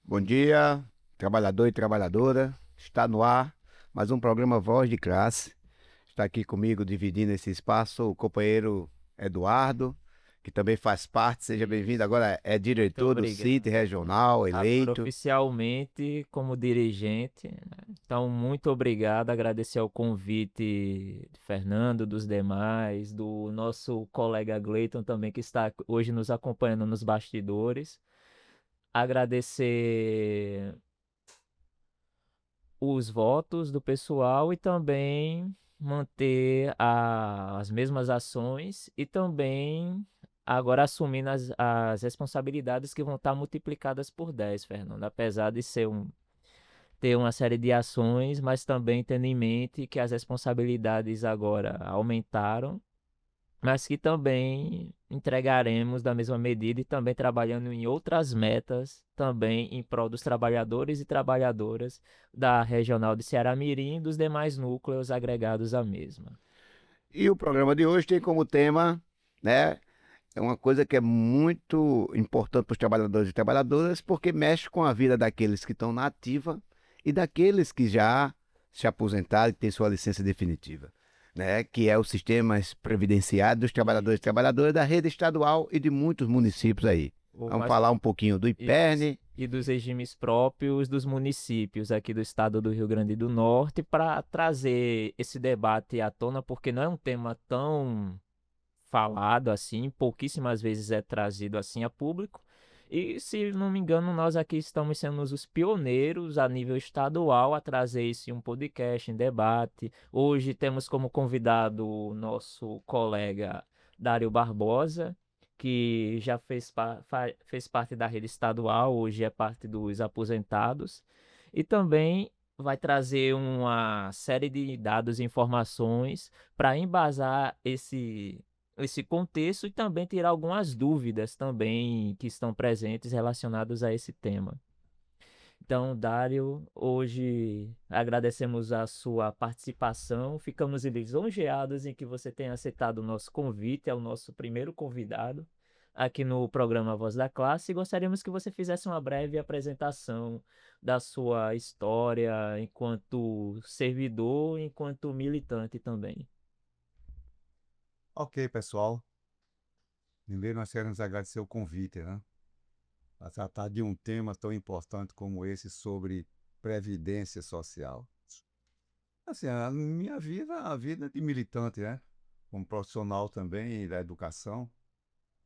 Bom dia, trabalhador e trabalhadora. Está no ar mais um programa Voz de Classe. Está aqui comigo dividindo esse espaço o companheiro Eduardo, que também faz parte. Seja bem-vindo. Isso. Agora é Muito diretor do CIT obrigado. regional, Agora, eleito. oficialmente, como dirigente, né? Então, muito obrigado. Agradecer ao convite de Fernando, dos demais, do nosso colega Gleiton também, que está hoje nos acompanhando nos bastidores. Agradecer os votos do pessoal e também manter as mesmas ações e também agora assumindo as responsabilidades que vão estar multiplicadas por 10, Fernando. Apesar de ter uma série de ações, mas também tendo em mente que as responsabilidades agora aumentaram, mas que também entregaremos da mesma medida e também trabalhando em outras metas, também em prol dos trabalhadores e trabalhadoras da Regional de Ceará-Mirim e dos demais núcleos agregados à mesma. E o programa de hoje tem como tema, né? É uma coisa que é muito importante para os trabalhadores e trabalhadoras, porque mexe com a vida daqueles que estão na ativa e daqueles que já se aposentaram e têm sua licença definitiva, né? Que é o sistema previdenciário dos trabalhadores e Isso. trabalhadoras da rede estadual e de muitos municípios Sim. aí. O Vamos mais falar um pouquinho do Isso. IPERN. E dos regimes próprios dos municípios aqui do estado do Rio Grande do Norte para trazer esse debate à tona, porque não é um tema tão falado assim, pouquíssimas vezes é trazido assim a público. E se não me engano, nós aqui estamos sendo os pioneiros a nível estadual a trazer isso em um podcast, em debate. Hoje temos como convidado o nosso colega Dário Barbosa, que já fez parte da rede estadual, hoje é parte dos aposentados. E também vai trazer uma série de dados e informações para embasar esse contexto e também tirar algumas dúvidas também que estão presentes relacionadas a esse tema. Então, Dário, hoje agradecemos a sua participação, ficamos lisonjeados em que você tenha aceitado o nosso convite, é o nosso primeiro convidado aqui no programa Voz da Classe, e gostaríamos que você fizesse uma breve apresentação da sua história enquanto servidor, enquanto militante também. Ok, pessoal. Primeiro nós queremos agradecer o convite, né? Para tratar de um tema tão importante como esse sobre previdência social. Assim, a minha vida é a vida de militante, né? Como profissional também da educação.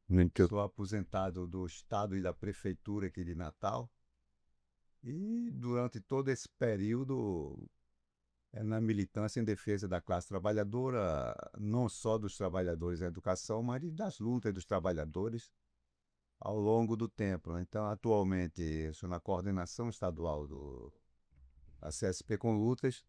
Muito. Sou aposentado do Estado e da Prefeitura aqui de Natal. E durante todo esse período, na militância em defesa da classe trabalhadora, não só dos trabalhadores da educação, mas das lutas dos trabalhadores ao longo do tempo, né? Então, atualmente, eu sou na coordenação estadual da CSP com Lutas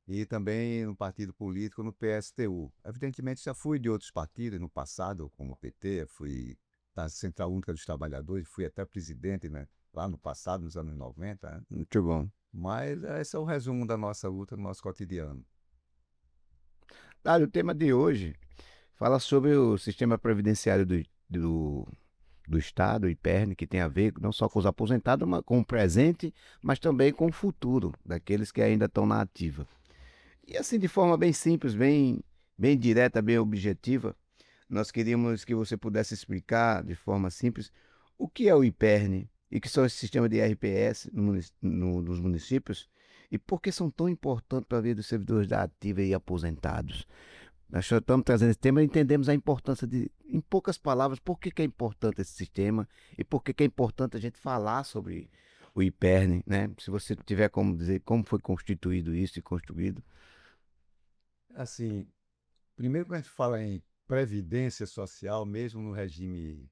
e também no partido político no PSTU. Evidentemente, já fui de outros partidos no passado, como o PT, fui da Central Única dos Trabalhadores, fui até presidente, né? Lá no passado, nos anos 90, né? Muito bom. Mas esse é o resumo da nossa luta, do nosso cotidiano. O tema de hoje fala sobre o sistema previdenciário do Estado, o IPERN, que tem a ver não só com os aposentados, mas com o presente, mas também com o futuro daqueles que ainda estão na ativa. E assim, de forma bem simples, bem direta, bem objetiva, nós queríamos que você pudesse explicar de forma simples o que é o IPERN e o que são esses sistemas de RPS nos municípios e por que são tão importantes para a vida dos servidores da ativa e aposentados. Nós só estamos trazendo esse tema e entendemos a importância de, em poucas palavras, por que é importante esse sistema e por que é importante a gente falar sobre o IPERN, né? Se você tiver como dizer como foi constituído isso e construído. Assim, primeiro quando a gente fala em previdência social, mesmo no regime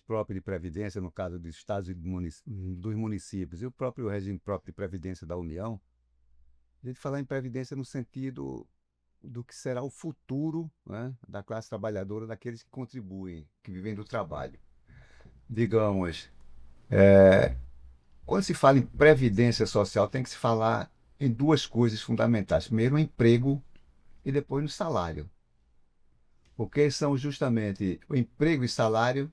próprio de previdência, no caso dos estados e dos municípios, e o próprio regime próprio de previdência da União, a gente fala em previdência no sentido do que será o futuro, né, da classe trabalhadora, daqueles que contribuem, que vivem do trabalho. Digamos, quando se fala em previdência social, tem que se falar em duas coisas fundamentais. Primeiro, o emprego e depois no salário. Porque são justamente o emprego e salário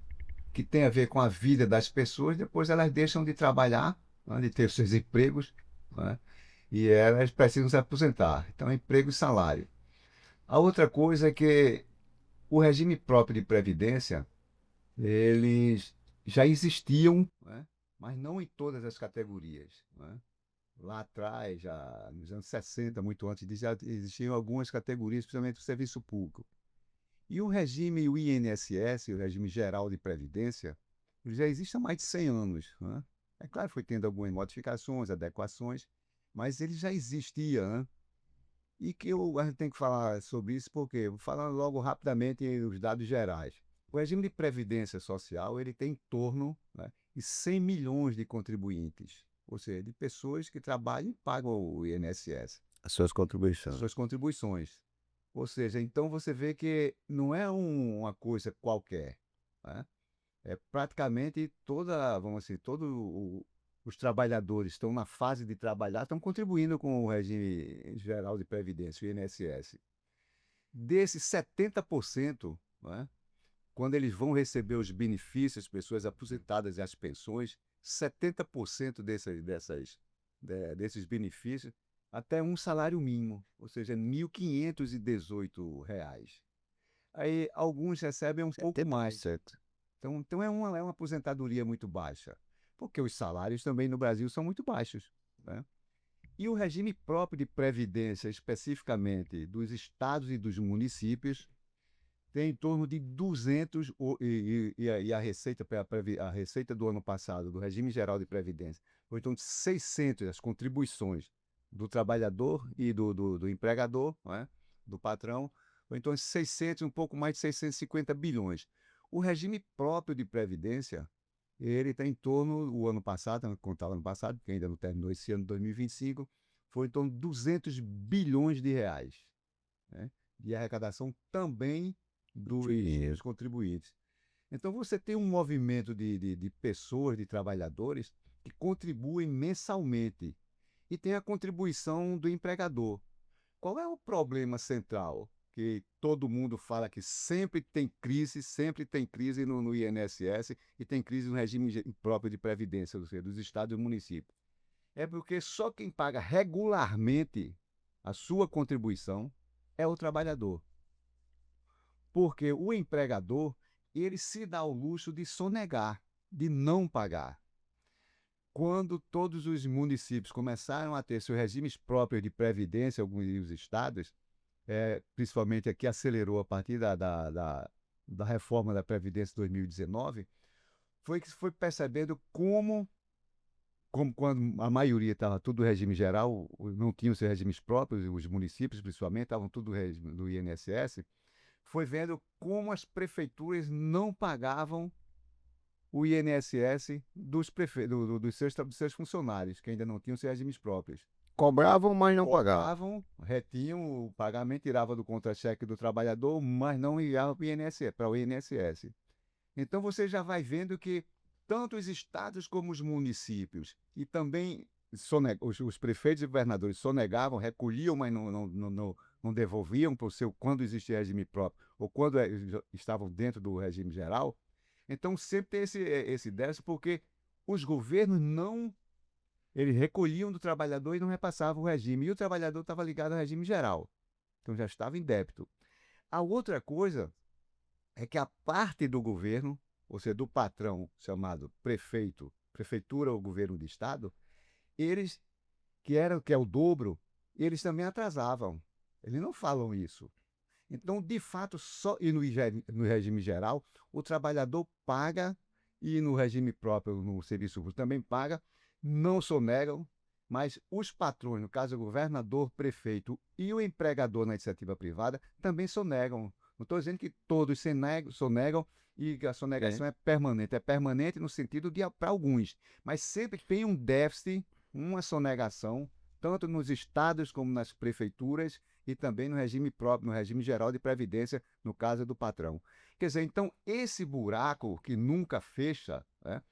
que tem a ver com a vida das pessoas, depois elas deixam de trabalhar, né, de ter seus empregos, né, e elas precisam se aposentar. Então, emprego e salário. A outra coisa é que o regime próprio de previdência, eles já existiam, né, mas não em todas as categorias, né. Lá atrás, já nos anos 60, muito antes disso, já existiam algumas categorias, principalmente o serviço público. E o regime, o INSS, o Regime Geral de Previdência, ele já existe há mais de 100 anos, né? É claro que foi tendo algumas modificações, adequações, mas ele já existia, né? E que a gente tem que falar sobre isso porque, vou falar logo rapidamente os dados gerais. O regime de previdência social, ele tem em torno, né, de 100 milhões de contribuintes, ou seja, de pessoas que trabalham e pagam o INSS, As suas as contribuições. suas contribuições. Ou seja, então você vê que não é uma coisa qualquer, né? É praticamente toda, vamos assim, os trabalhadores estão na fase de trabalhar, estão contribuindo com o regime geral de previdência, o INSS. Desses 70%, né, quando eles vão receber os benefícios, as pessoas aposentadas e as pensões, 70% desses benefícios até um salário mínimo, ou seja, R$ 1.518. Aí alguns recebem um pouco mais. 70%. Então é uma aposentadoria muito baixa, porque os salários também no Brasil são muito baixos, né? E o regime próprio de previdência, especificamente dos estados e dos municípios, tem em torno de 200, e a receita, a receita do ano passado, do regime geral de previdência, foi em torno de 600, as contribuições do trabalhador e do empregador, não é? Do patrão, foi em torno de 600, um pouco mais de 650 bilhões. O regime próprio de previdência, ele está em torno, o ano passado, contava ano passado, porque ainda não terminou esse ano, 2025, foi em torno de 200 bilhões de reais, né, de arrecadação também dos Dinheiro. contribuintes. Então, você tem um movimento de pessoas, de trabalhadores, que contribuem mensalmente e tem a contribuição do empregador. Qual é o problema central? Que todo mundo fala que sempre tem crise no INSS e tem crise no regime próprio de previdência, ou seja, dos estados e municípios. É porque só quem paga regularmente a sua contribuição é o trabalhador. Porque o empregador, ele se dá o luxo de sonegar, de não pagar. Quando todos os municípios começaram a ter seus regimes próprios de previdência, alguns estados, principalmente aqui acelerou a partir da reforma da Previdência 2019, foi que se foi percebendo como quando a maioria estava tudo regime geral, não tinham seus regimes próprios, os municípios principalmente, estavam tudo no INSS, foi vendo como as prefeituras não pagavam o INSS dos seus funcionários, que ainda não tinham seus regimes próprios. Cobravam, mas não pagavam. Cobravam, retinham o pagamento, tirava do contra-cheque do trabalhador, mas não ia para o INSS. Então você já vai vendo que tanto os estados como os municípios, e também os prefeitos e governadores sonegavam, recolhiam, mas não devolviam para o seu quando existia regime próprio, ou quando estavam dentro do regime geral. Então sempre tem esse déficit, porque os governos não. Eles recolhiam do trabalhador e não repassavam o regime. E o trabalhador estava ligado ao regime geral. Então já estava em débito. A outra coisa é que a parte do governo, ou seja, do patrão chamado prefeito, prefeitura ou governo de estado, eles, que é o dobro, eles também atrasavam. Eles não falam isso. Então, de fato, só e no regime geral, o trabalhador paga, e no regime próprio, no serviço público, também paga, não sonegam, mas os patrões, no caso o governador, prefeito e o empregador na iniciativa privada, também sonegam. Não estou dizendo que todos sonegam e que a sonegação é permanente no sentido de para alguns, mas sempre tem um déficit, uma sonegação, tanto nos estados como nas prefeituras e também no regime próprio, no regime geral de previdência, no caso do patrão. Quer dizer, então, esse buraco que nunca fecha, né,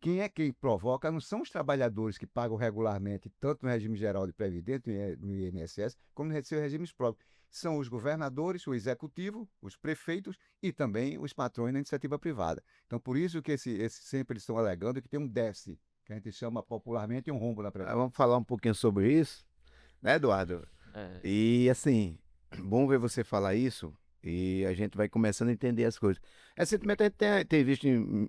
quem provoca não são os trabalhadores que pagam regularmente, tanto no regime geral de previdência, no INSS, como nos seus regimes próprios. são os governadores, o executivo, os prefeitos e também os patrões da iniciativa privada. Então, por isso que sempre eles estão alegando que tem um déficit, que a gente chama popularmente um rombo na Previdência. Vamos falar um pouquinho sobre isso, né, Eduardo? É, E assim, bom ver você falar isso e a gente vai começando a entender as coisas. Recentemente a gente tem visto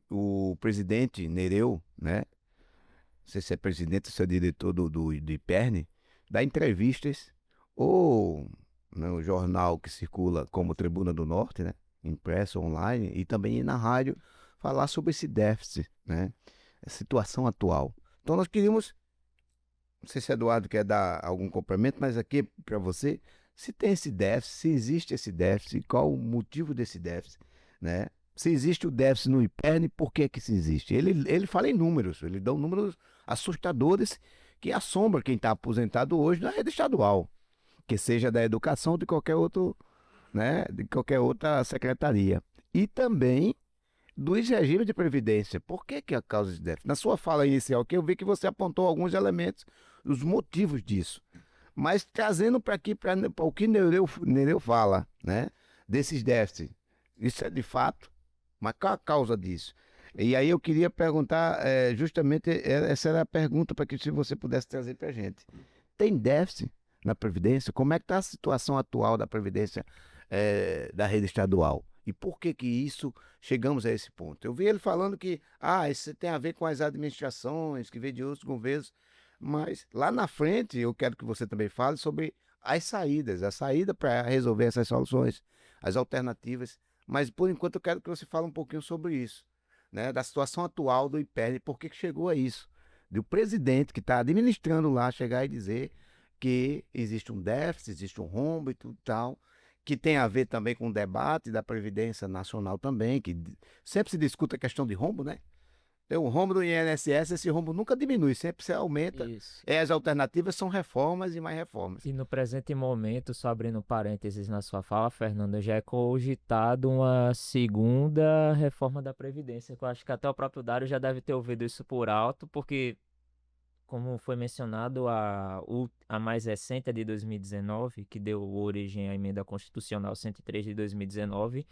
o presidente Nereu, né? Não sei se é presidente ou se é diretor do IPERN, dar entrevistas ou no jornal que circula como Tribuna do Norte, né? Impresso, online, e também na rádio, falar sobre esse déficit, né? A situação atual. Então nós queríamos, não sei se o Eduardo quer dar algum complemento, mas aqui para você, se tem esse déficit, se existe esse déficit, qual o motivo desse déficit, né? Se existe o déficit no IPERN, por que que se existe? Ele fala em números, ele dá números assustadores que assombram quem está aposentado hoje na rede estadual, que seja da educação ou de qualquer outro, né, de qualquer outra secretaria. E também dos regimes de previdência. Por que que a causa de déficit? Na sua fala inicial, que eu vi que você apontou alguns elementos, os motivos disso. Mas trazendo para aqui, para o que Nereu fala, né? Desses déficits. Isso é de fato, mas qual a causa disso? E aí eu queria perguntar, justamente, essa era a pergunta para que se você pudesse trazer para a gente. Tem déficit na Previdência? Como é que está a situação atual da Previdência da rede estadual? E por que que isso, chegamos a esse ponto? Eu vi ele falando que, isso tem a ver com as administrações, que vem de outros governos, mas lá na frente eu quero que você também fale sobre as saídas, a saída para resolver essas soluções, as alternativas. Mas por enquanto eu quero que você fale um pouquinho sobre isso, né? Da situação atual do IPERN, por que que chegou a isso? Do presidente que está administrando lá chegar e dizer que existe um déficit, existe um rombo e tudo tal, que tem a ver também com o debate da Previdência Nacional também, que sempre se discute a questão de rombo, né? Tem o rombo do INSS, esse rombo nunca diminui, sempre se aumenta. isso. E as alternativas são reformas e mais reformas. E no presente momento, só abrindo parênteses na sua fala, Fernando, já é cogitado uma segunda reforma da Previdência, que eu acho que até o próprio Dário já deve ter ouvido isso por alto, porque, como foi mencionado, a mais recente, a de 2019, que deu origem à Emenda Constitucional 103 de 2019,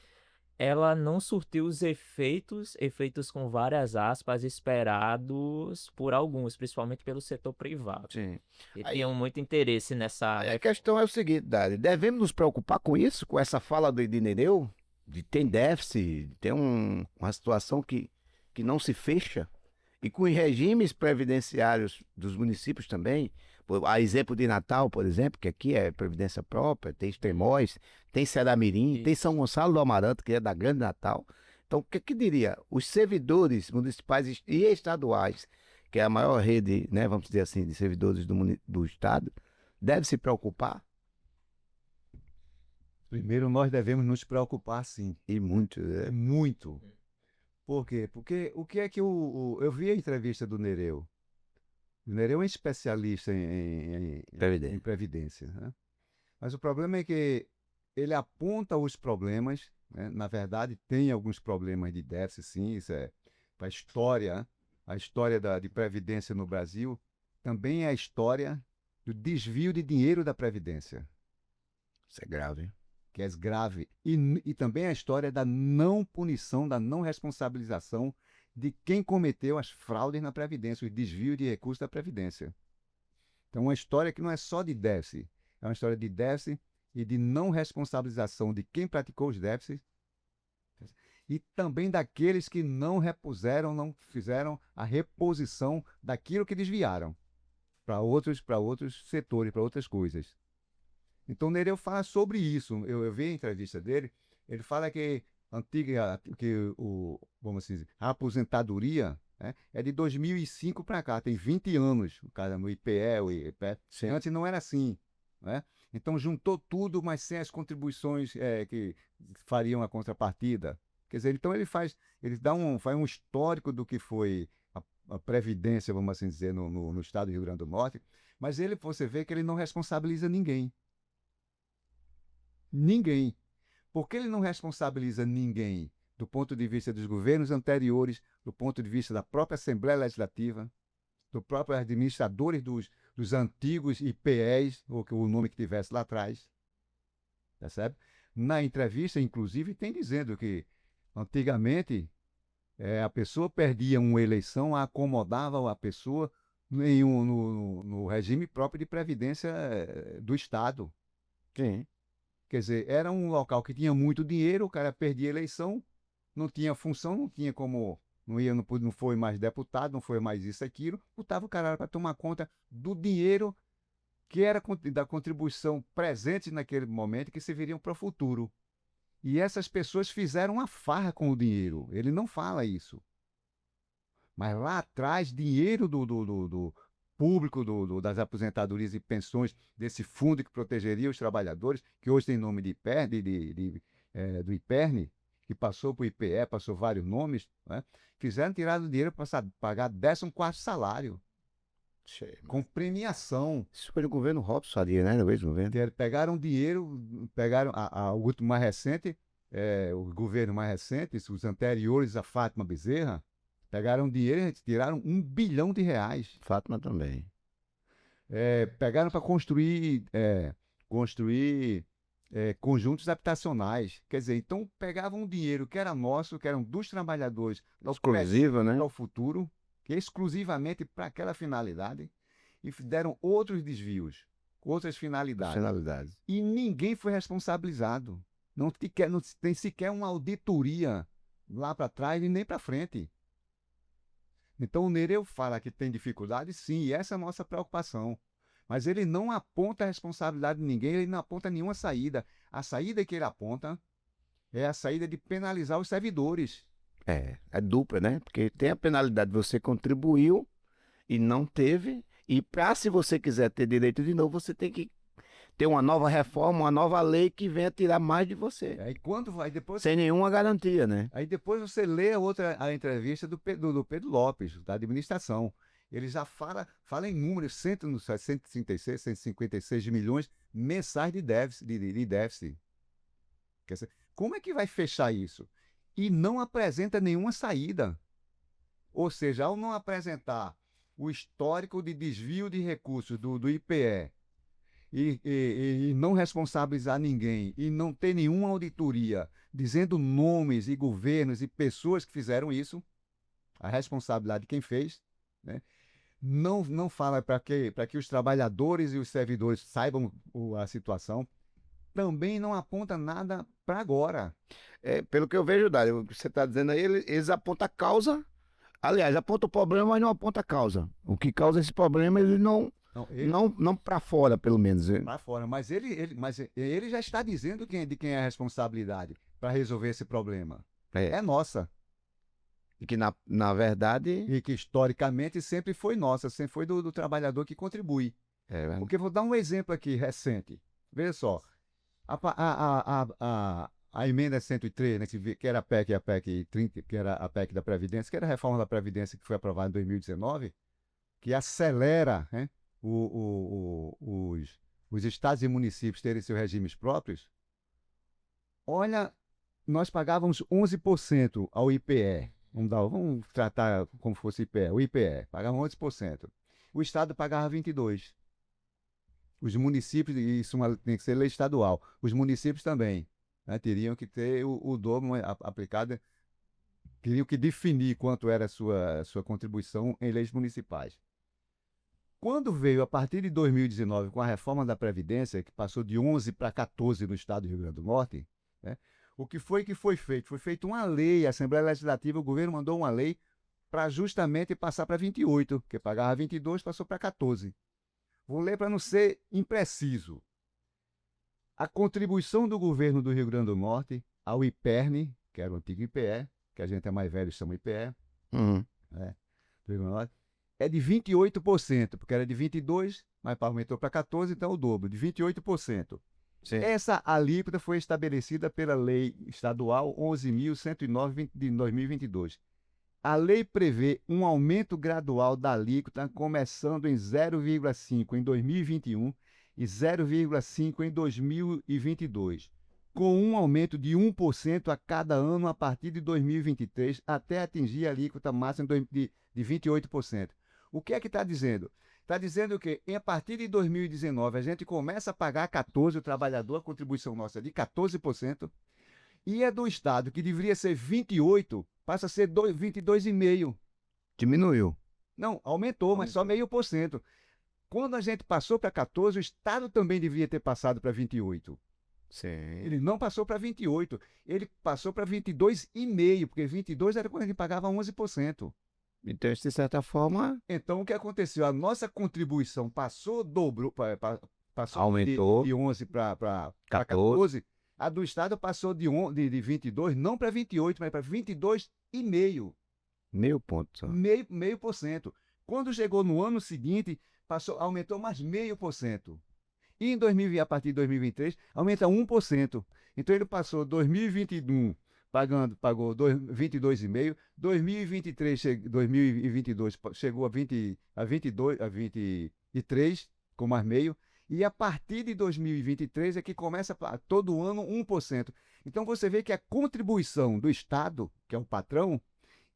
ela não surtiu os efeitos com várias aspas, esperados por alguns, principalmente pelo setor privado. Sim. E Aí, tinham muito interesse nessa aí a questão é o seguinte, Dari, devemos nos preocupar com isso, com essa fala do Nereu, de tem déficit, tem uma situação que não se fecha, e com os regimes previdenciários dos municípios também, a exemplo de Natal, por exemplo, que aqui é previdência própria, tem Extremóis, tem Ceará-Mirim, tem São Gonçalo do Amaranto, que é da Grande Natal. Então, o que que diria? Os servidores municipais e estaduais, que é a maior rede, né, vamos dizer assim, de servidores do Estado, deve se preocupar, Primeiro, nós devemos nos preocupar, sim, e muito, né? muito. Por quê? Porque o que é que eu vi a entrevista do Nereu. O Nereu é um especialista em Previdência. previdência, né? Mas o problema é que ele aponta os problemas, né? Na verdade, tem alguns problemas de déficit, sim, isso é para a história de previdência no Brasil, também é a história do desvio de dinheiro da previdência, Isso é grave, hein? que é grave, e também a história da não punição, da não responsabilização de quem cometeu as fraudes na Previdência, os desvios de recursos da Previdência. Então, uma história que não é só de déficit, é uma história de déficit e de não responsabilização de quem praticou os déficits e também daqueles que não repuseram, não fizeram a reposição daquilo que desviaram para outros setores, para outras coisas. Então, Nereu fala sobre isso. Eu vi a entrevista dele, ele fala que vamos assim dizer, a aposentadoria, né, é de 2005 para cá, tem 20 anos, o cara no IPE, o IPE. Sim. Antes não era assim, né? Então juntou tudo, mas sem as contribuições que fariam a contrapartida. Quer dizer, então ele faz um histórico do que foi a previdência, vamos assim dizer, no estado do Rio Grande do Norte, mas você vê que ele não responsabiliza ninguém. Ninguém. Por que ele não responsabiliza ninguém do ponto de vista dos governos anteriores, do ponto de vista da própria Assembleia Legislativa, do próprio administradores dos antigos IPEs, ou o nome que tivesse lá atrás? percebe? Na entrevista, inclusive, tem dizendo que antigamente a pessoa perdia uma eleição, acomodava a pessoa no regime próprio de previdência do Estado. Sim. Quer dizer, era um local que tinha muito dinheiro, o cara perdia a eleição, não tinha função, não tinha como, não foi mais deputado, não foi mais isso, aquilo, botava o cara para tomar conta do dinheiro que era da contribuição presente naquele momento que serviriam para o futuro. E essas pessoas fizeram uma farra com o dinheiro. Ele não fala isso. Mas lá atrás, dinheiro do público, das aposentadorias e pensões, desse fundo que protegeria os trabalhadores, que hoje tem nome de IPERN, do IPERN, que passou para o IPE, passou vários nomes, né? Fizeram tirar o dinheiro para pagar 14º salário, com premiação. Isso foi no governo Robson Faria, né? No mesmo governo. Pegaram dinheiro, pegaram o último mais recente, o governo mais recente, os anteriores a Fátima Bezerra, pegaram dinheiro e tiraram R$ 1 bilhão. Fátima também. Pegaram para construir conjuntos habitacionais. Quer dizer, então pegavam um dinheiro que era nosso, que eram dos trabalhadores, Exclusiva, né? para o futuro, que é exclusivamente para aquela finalidade, e deram outros desvios, outras finalidades. Nacionalidades. E ninguém foi responsabilizado. Não tem sequer uma auditoria lá para trás e nem para frente. Então o Nereu fala que tem dificuldade, sim, e essa é a nossa preocupação. Mas ele não aponta a responsabilidade de ninguém, ele não aponta nenhuma saída. A saída que ele aponta é a saída de penalizar os servidores. É dupla, né? Porque tem a penalidade, você contribuiu e não teve, e se você quiser ter direito de novo, você tem que ter uma nova reforma, uma nova lei que venha tirar mais de você. Aí quando vai depois. Sem nenhuma garantia, né? Aí depois você lê a entrevista do Pedro Lopes, da administração. Ele já fala em números, 136, 156 milhões mensais de déficit. Quer dizer, como é que vai fechar isso? E não apresenta nenhuma saída. Ou seja, ao não apresentar o histórico de desvio de recursos do IPE e não responsabilizar ninguém e não ter nenhuma auditoria dizendo nomes e governos e pessoas que fizeram isso, a responsabilidade de quem fez, né? Não fala para que os trabalhadores e os servidores saibam a situação, também não aponta nada para agora. Pelo que eu vejo, Dário, o que você está dizendo aí, eles apontam a causa, aliás, apontam o problema, mas não apontam a causa. O que causa esse problema, ele não para fora, pelo menos. Para fora, mas ele já está dizendo de quem é a responsabilidade para resolver esse problema. É nossa. E que, na verdade... E que, historicamente, sempre foi nossa, sempre foi do trabalhador que contribui. Porque vou dar um exemplo aqui, recente. Veja só, a emenda 103, né, que era a PEC 30, que era a PEC da Previdência, que era a reforma da Previdência que foi aprovada em 2019, que acelera, né, os estados e municípios terem seus regimes próprios. Olha, nós pagávamos 11% ao IPE. Vamos tratar como fosse IPE. O IPE pagava 11%. O Estado pagava 22%. Os municípios, isso tem que ser lei estadual, os municípios também, né, teriam que ter o dobro aplicado, teriam que definir quanto era a sua contribuição em leis municipais. Quando veio, a partir de 2019, com a reforma da Previdência, que passou de 11 para 14 no estado do Rio Grande do Norte, né, o que foi feito? Foi feita uma lei, a Assembleia Legislativa, o governo mandou uma lei para justamente passar para 28, que pagava 22, passou para 14. Vou ler para não ser impreciso. A contribuição do governo do Rio Grande do Norte ao IPERN, que era o antigo IPE, que a gente é mais velho e chama IPE, do Rio Grande do Norte, é de 28%, porque era de 22%, mas aumentou para 14%, então o dobro, de 28%. Sim. Essa alíquota foi estabelecida pela Lei Estadual 11.109 de 2022. A lei prevê um aumento gradual da alíquota, começando em 0,5% em 2021 e 0,5% em 2022, com um aumento de 1% a cada ano a partir de 2023, até atingir a alíquota máxima de 28%. O que é que está dizendo? Está dizendo que a partir de 2019 a gente começa a pagar 14%, o trabalhador, a contribuição nossa é de 14%, e é do Estado, que deveria ser 28%, passa a ser 22,5%. Diminuiu. Não, aumentou, mas só 0,5%. Quando a gente passou para 14%, o Estado também deveria ter passado para 28%. Sim. Ele não passou para 28%, ele passou para 22,5%, porque 22% era quando a gente pagava 11%. Então, de certa forma, Então, o que aconteceu? A nossa contribuição passou, dobrou, passou aumentou. de 11 para 14. 14. A do Estado passou de 22, não para 28, mas para 22,5%. Meio ponto só. Meio por cento. Quando chegou no ano seguinte, aumentou mais 0,5%. E em 2020, a partir de 2023, aumenta 1%. Então ele passou 2021 pagou 22,5%, 2022 chegou a 23 com mais meio, e a partir de 2023 é que começa todo ano 1%. Então você vê que a contribuição do Estado, que é o patrão,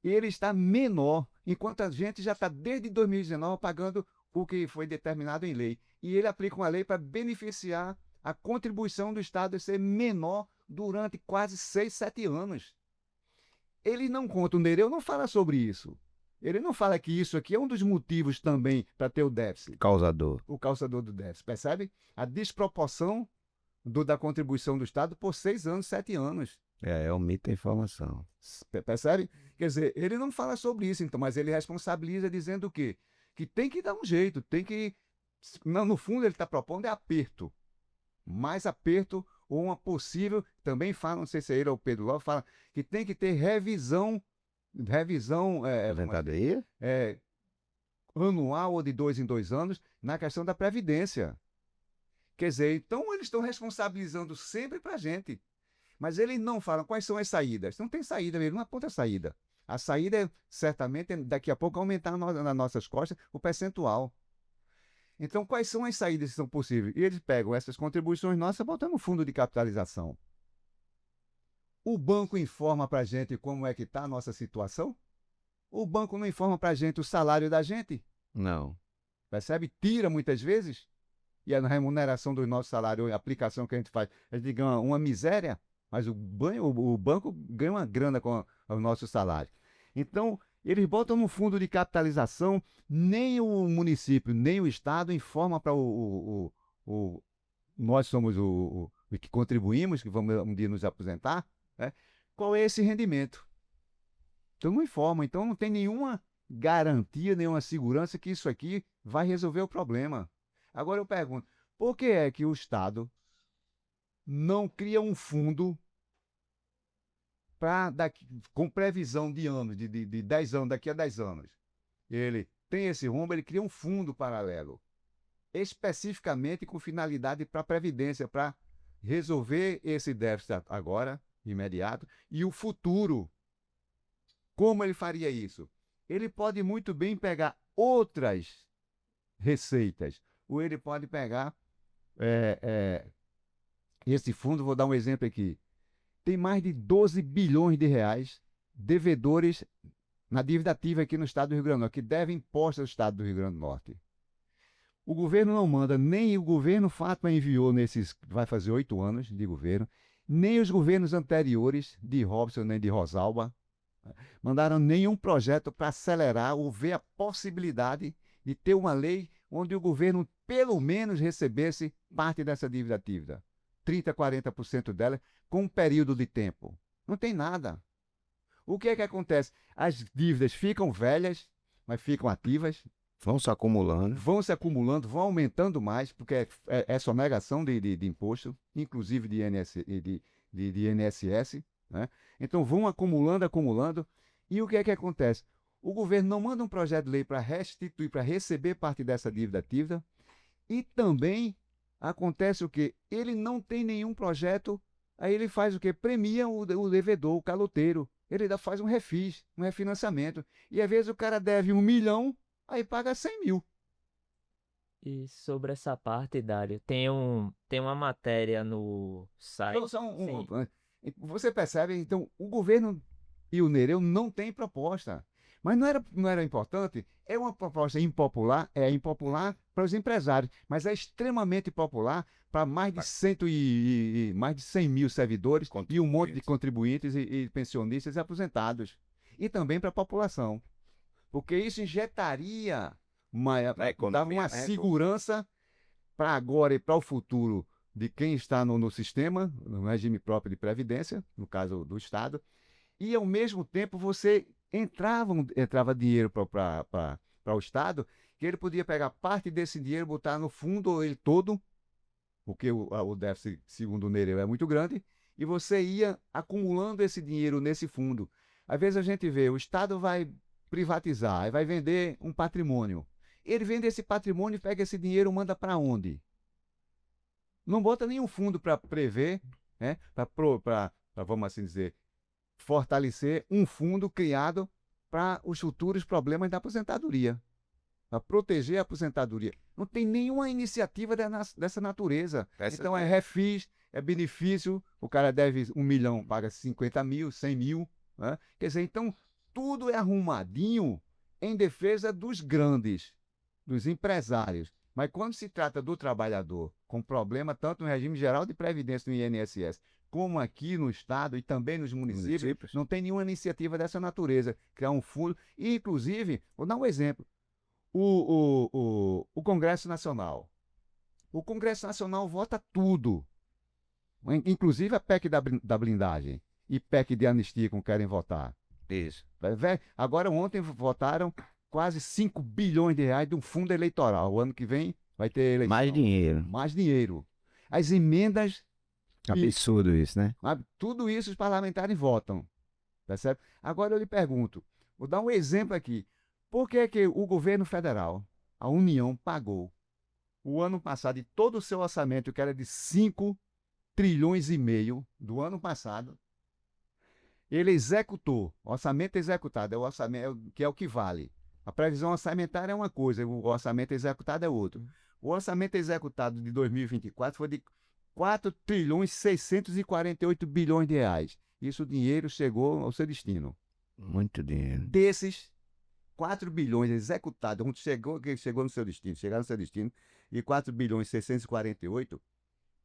ele está menor, enquanto a gente já está desde 2019 pagando o que foi determinado em lei. E ele aplica uma lei para beneficiar a contribuição do Estado ser menor durante quase 6, 7 anos. Ele não conta, o Nereu não fala sobre isso. Ele não fala que isso aqui é um dos motivos também para ter o déficit. Causador. O causador do déficit, percebe? A desproporção da contribuição do Estado por 6 anos, 7 anos. Omite a informação. Percebe? Quer dizer, ele não fala sobre isso, então, mas ele responsabiliza dizendo o quê? Que tem que dar um jeito, tem que... Não, no fundo, ele está propondo é aperto. Mais aperto ou uma possível... Também fala, não sei se é ele ou o Pedro Lopes, fala que tem que ter revisão Aposentadoria? Anual ou de 2 em 2 anos na questão da Previdência. Quer dizer, então eles estão responsabilizando sempre para a gente. Mas eles não falam quais são as saídas. Não tem saída mesmo, não aponta a saída. A saída é, certamente, daqui a pouco, aumentar nas nossas costas o percentual. Então, quais são as saídas que são possíveis? E eles pegam essas contribuições nossas e botam no fundo de capitalização. O banco informa para a gente como é que está a nossa situação? O banco não informa para a gente o salário da gente? Não. Percebe? Tira muitas vezes. E a remuneração do nosso salário, a aplicação que a gente faz, a gente ganha uma miséria. Mas o banco ganha uma grana com o nosso salário. Então, eles botam no fundo de capitalização, nem o município, nem o Estado informa para nós somos o que contribuímos, que vamos um dia nos aposentar, né? Qual é esse rendimento? Então não informa, então não tem nenhuma garantia, nenhuma segurança que isso aqui vai resolver o problema. Agora eu pergunto, por que é que o Estado não cria um fundo com previsão de anos, de 10 anos, daqui a 10 anos? Ele tem esse rumo, ele cria um fundo paralelo, especificamente com finalidade para a Previdência, para resolver esse déficit agora, imediato, e o futuro. Como ele faria isso? Ele pode muito bem pegar outras receitas, ou ele pode pegar esse fundo, vou dar um exemplo aqui, tem mais de 12 bilhões de reais devedores na dívida ativa aqui no estado do Rio Grande do Norte, que devem impostos ao estado do Rio Grande do Norte. O governo não manda, nem o governo Fátima enviou vai fazer 8 anos de governo, nem os governos anteriores, de Robson nem de Rosalba, mandaram nenhum projeto para acelerar ou ver a possibilidade de ter uma lei onde o governo pelo menos recebesse parte dessa dívida ativa. 30%, 40% dela, com um período de tempo. Não tem nada. O que é que acontece? As dívidas ficam velhas, mas ficam ativas. Vão se acumulando. Vão se acumulando, vão aumentando mais, porque é sonegação de imposto, inclusive de INSS. Né? Então vão acumulando, acumulando. E o que é que acontece? O governo não manda um projeto de lei para restituir, para receber parte dessa dívida ativa. E também acontece o quê? Ele não tem nenhum projeto, aí ele faz o quê? Premia o devedor, o caloteiro. Ele ainda faz um refis, um refinanciamento. E às vezes o cara deve 1 milhão, aí paga 100 mil. E sobre essa parte, Dário, tem uma matéria no site. Você percebe, então, o governo e o Nereu não têm proposta. Mas não era importante. É uma proposta impopular, é impopular para os empresários, mas é extremamente popular para mais de 100 mil servidores e um monte de contribuintes e pensionistas e aposentados. E também para a população. Porque isso injetaria dava uma segurança para agora e para o futuro de quem está no sistema, no regime próprio de previdência, no caso do Estado, e ao mesmo tempo você entrava dinheiro para o Estado, que ele podia pegar parte desse dinheiro, botar no fundo ou ele todo, porque o déficit, segundo o Nereu, é muito grande, e você ia acumulando esse dinheiro nesse fundo. Às vezes a gente vê, o Estado vai privatizar, aí vai vender um patrimônio. Ele vende esse patrimônio, pega esse dinheiro, manda para onde? Não bota nenhum fundo para prever, né? Para, vamos assim dizer, fortalecer um fundo criado para os futuros problemas da aposentadoria, para proteger a aposentadoria. Não tem nenhuma iniciativa dessa natureza. Então é refis, é benefício, o cara deve 1 milhão, paga 50 mil, 100 mil. Né? Quer dizer, então tudo é arrumadinho em defesa dos grandes, dos empresários. Mas quando se trata do trabalhador, com problema tanto no regime geral de previdência do INSS, como aqui no Estado e também nos municípios, não tem nenhuma iniciativa dessa natureza. Criar um fundo. E, inclusive, vou dar um exemplo. O Congresso Nacional. O Congresso Nacional vota tudo. Inclusive a PEC da blindagem e PEC de anistia, como querem votar. Isso. Agora, ontem votaram quase 5 bilhões de reais de um fundo eleitoral. O ano que vem vai ter eleição. Mais dinheiro. Mais dinheiro. As emendas... Absurdo isso, né? Tudo isso os parlamentares votam. Tá certo? Agora eu lhe pergunto, vou dar um exemplo aqui. Por que o governo federal, a União, pagou o ano passado de todo o seu orçamento, que era de 5 trilhões e meio do ano passado, ele executou, orçamento executado, é o orçamento que é o que vale. A previsão orçamentária é uma coisa, o orçamento executado é outro. O orçamento executado de 2024 foi de 4 trilhões 648 bilhões de reais. Isso o dinheiro chegou ao seu destino. Muito dinheiro. Desses 4 bilhões executados, onde chegou no seu destino, chegaram no seu destino, e 4 bilhões 648,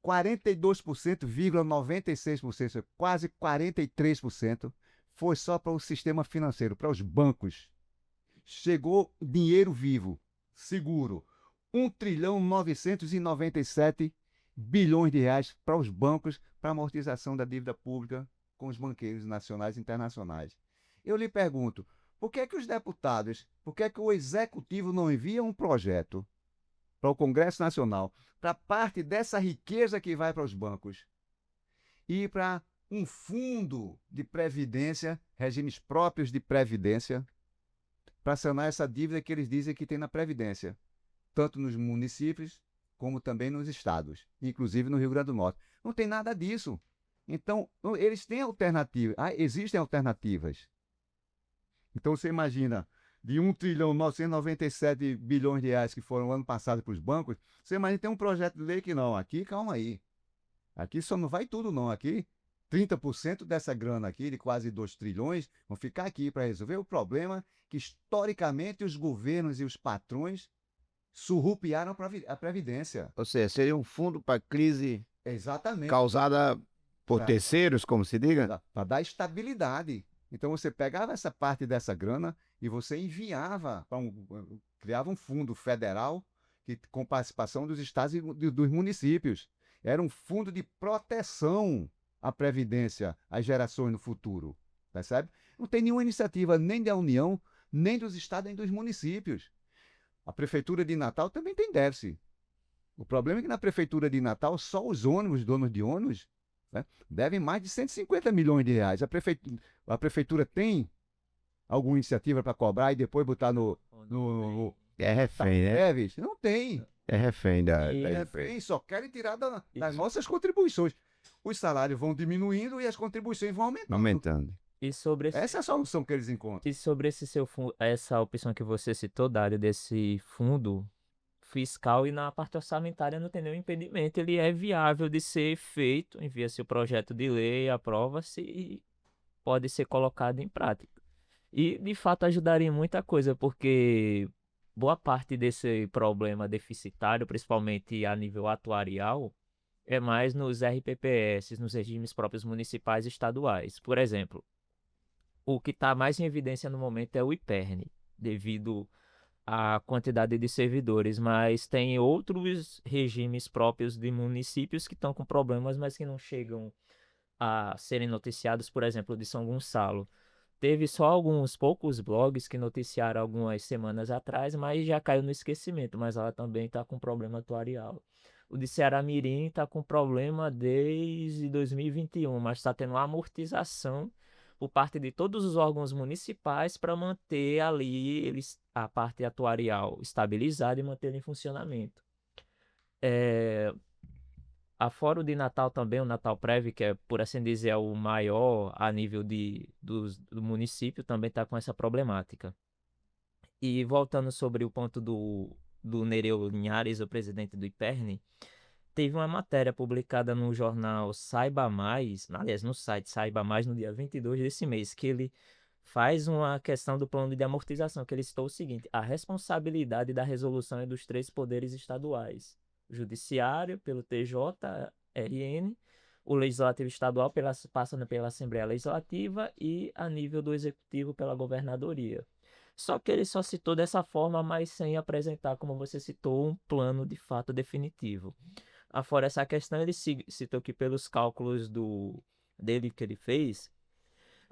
42,96%, quase 43%, foi só para o sistema financeiro, para os bancos. Chegou dinheiro vivo, seguro. 1 trilhão 997 bilhões de reais para os bancos, para amortização da dívida pública com os banqueiros nacionais e internacionais. Eu lhe pergunto, por que os deputados, por que o executivo não envia um projeto para o Congresso Nacional, para parte dessa riqueza que vai para os bancos e para um fundo de previdência, regimes próprios de previdência, para sanar essa dívida que eles dizem que tem na previdência, tanto nos municípios como também nos estados, inclusive no Rio Grande do Norte. Não tem nada disso. Então, eles têm alternativas. Existem alternativas. Então, você imagina, de 1 trilhão 997 bilhões de reais que foram ano passado para os bancos, você imagina tem um projeto de lei que não. Aqui, calma aí. Aqui só não vai tudo, não. Aqui, 30% dessa grana aqui, de quase 2 trilhões, vão ficar aqui para resolver o problema que, historicamente, os governos e os patrões surrupiaram a Previdência. Ou seja, seria um fundo para crise Exatamente. causada por terceiros, como se diga? Para dar estabilidade. Então você pegava essa parte dessa grana e você enviava, criava um fundo federal com participação dos estados e dos municípios. Era um fundo de proteção à Previdência, às gerações no futuro. Percebe? Não tem nenhuma iniciativa nem da União, nem dos estados, nem dos municípios. A Prefeitura de Natal também tem déficit. O problema é que na Prefeitura de Natal, só os donos de ônibus, né, devem mais de 150 milhões de reais. A Prefeitura tem alguma iniciativa para cobrar e depois botar no É refém, né? Não tem. É refém da refém, só querem tirar das nossas contribuições. Os salários vão diminuindo e as contribuições vão aumentando. E sobre Essa é a solução que eles encontram. E sobre essa opção que você citou, Dário, desse fundo fiscal, e na parte orçamentária não tem nenhum impedimento, ele é viável de ser feito, envia-se o projeto de lei, aprova-se e pode ser colocado em prática. E, de fato, ajudaria em muita coisa, porque boa parte desse problema deficitário, principalmente a nível atuarial, é mais nos RPPS, nos regimes próprios municipais e estaduais. Por exemplo, o que está mais em evidência no momento é o IPERN, devido à quantidade de servidores, mas tem outros regimes próprios de municípios que estão com problemas, mas que não chegam a serem noticiados, por exemplo, de São Gonçalo. Teve só alguns poucos blogs que noticiaram algumas semanas atrás, mas já caiu no esquecimento. Mas ela também está com problema atuarial. O de Ceará Mirim está com problema desde 2021, mas está tendo uma amortização por parte de todos os órgãos municipais para manter ali a parte atuarial estabilizada e manter em funcionamento. É, a Fórum de Natal também, o Natal Prev, que é, por assim dizer, é o maior a nível do município, também está com essa problemática. E voltando sobre o ponto do Nereu Linhares, o presidente do IPERN, teve uma matéria publicada no jornal Saiba Mais, aliás, no site Saiba Mais, no dia 22 desse mês, que ele faz uma questão do plano de amortização, que ele citou o seguinte: a responsabilidade da resolução é dos três poderes estaduais: o judiciário, pelo TJRN, o legislativo estadual, passando pela Assembleia Legislativa, e a nível do executivo pela governadoria. Só que ele só citou dessa forma, mas sem apresentar, como você citou, um plano de fato definitivo. Afora essa questão, ele citou que pelos cálculos dele que ele fez,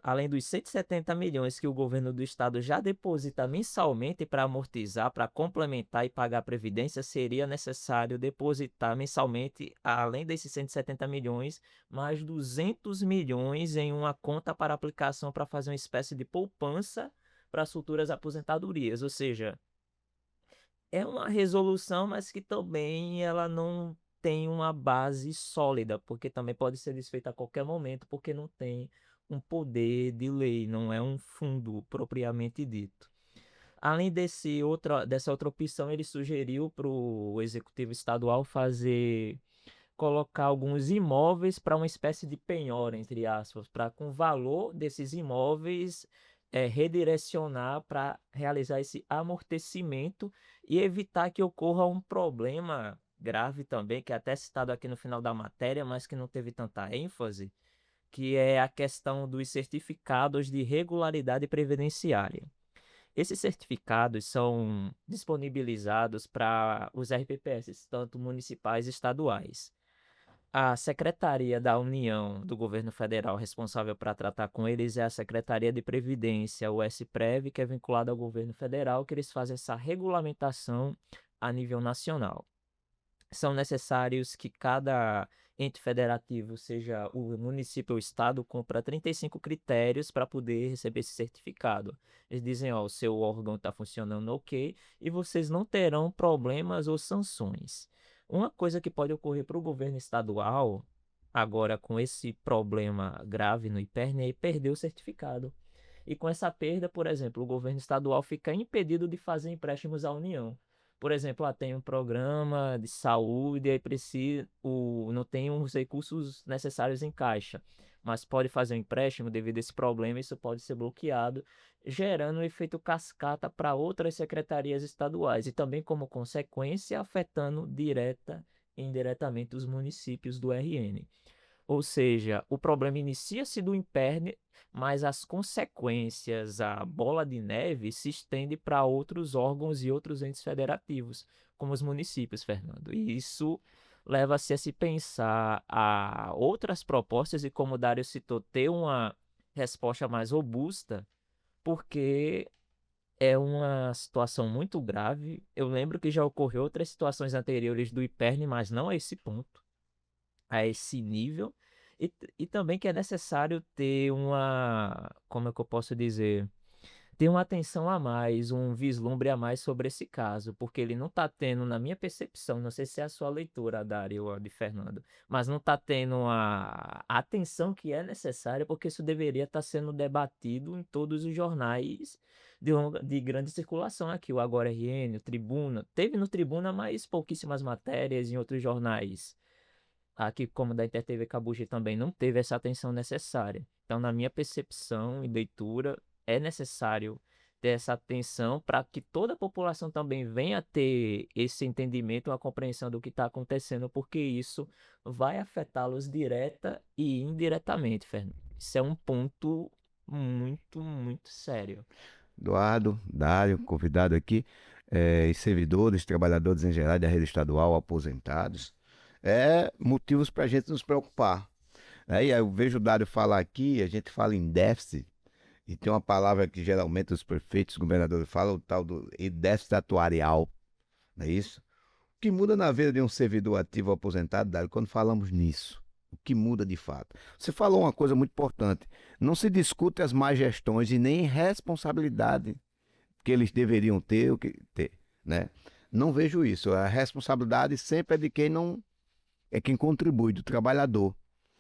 além dos 170 milhões que o governo do estado já deposita mensalmente para amortizar, para complementar e pagar a previdência, seria necessário depositar mensalmente, além desses 170 milhões, mais 200 milhões em uma conta para aplicação para fazer uma espécie de poupança para as futuras aposentadorias. Ou seja, é uma resolução, mas que também ela não tem uma base sólida, porque também pode ser desfeita a qualquer momento, porque não tem um poder de lei, não é um fundo propriamente dito. Além dessa outra opção, ele sugeriu para o executivo estadual colocar alguns imóveis para uma espécie de penhora, entre aspas, para com o valor desses imóveis redirecionar para realizar esse amortecimento e evitar que ocorra um problema grave também, que é até citado aqui no final da matéria, mas que não teve tanta ênfase, que é a questão dos certificados de regularidade previdenciária. Esses certificados são disponibilizados para os RPPS, tanto municipais e estaduais. A Secretaria da União do Governo Federal responsável para tratar com eles é a Secretaria de Previdência, o SPREV, que é vinculada ao governo federal, que eles fazem essa regulamentação a nível nacional. São necessários que cada ente federativo, seja o município ou o estado, cumpra 35 critérios para poder receber esse certificado. Eles dizem, ó, o seu órgão está funcionando ok e vocês não terão problemas ou sanções. Uma coisa que pode ocorrer para o governo estadual, agora com esse problema grave no IPERN, é perder o certificado. E com essa perda, por exemplo, o governo estadual fica impedido de fazer empréstimos à União. Por exemplo, tem um programa de saúde e não tem os recursos necessários em caixa, mas pode fazer um empréstimo devido a esse problema, isso pode ser bloqueado, gerando um efeito cascata para outras secretarias estaduais e também, como consequência, afetando direta e indiretamente os municípios do RN. Ou seja, o problema inicia-se do imperne, mas as consequências, a bola de neve, se estende para outros órgãos e outros entes federativos, como os municípios, Fernando. E isso leva-se a se pensar a outras propostas e, como o Dário citou, ter uma resposta mais robusta, porque é uma situação muito grave. Eu lembro que já ocorreu outras situações anteriores do IPERN, mas não a esse ponto, a esse nível. E também que é necessário ter como é que eu posso dizer? Ter uma atenção a mais, um vislumbre a mais sobre esse caso, porque ele não está tendo, na minha percepção, não sei se é a sua leitura, Dário ou a de Fernando, mas não está tendo a atenção que é necessária, porque isso deveria estar sendo debatido em todos os jornais de grande circulação aqui, o Agora RN, o Tribuna. Teve no Tribuna, mas pouquíssimas matérias em outros jornais. Aqui, como da InterTV Cabugi também não teve essa atenção necessária. Então, na minha percepção e leitura, é necessário ter essa atenção para que toda a população também venha a ter esse entendimento, uma compreensão do que está acontecendo, porque isso vai afetá-los direta e indiretamente, Fernando. Isso é um ponto muito, muito sério. Eduardo, Dário, convidado aqui, e servidores, trabalhadores em geral da rede estadual, aposentados, motivos para a gente nos preocupar. Aí eu vejo o Dário falar aqui, a gente fala em déficit, e tem uma palavra que geralmente os prefeitos, os governadores falam, o tal do déficit atuarial, não é isso? O que muda na vida de um servidor ativo ou aposentado, Dário, quando falamos nisso? O que muda de fato? Você falou uma coisa muito importante. Não se discute as más gestões e nem responsabilidade que eles deveriam ter, né? Não vejo isso. A responsabilidade sempre é de quem não é quem contribui, do trabalhador.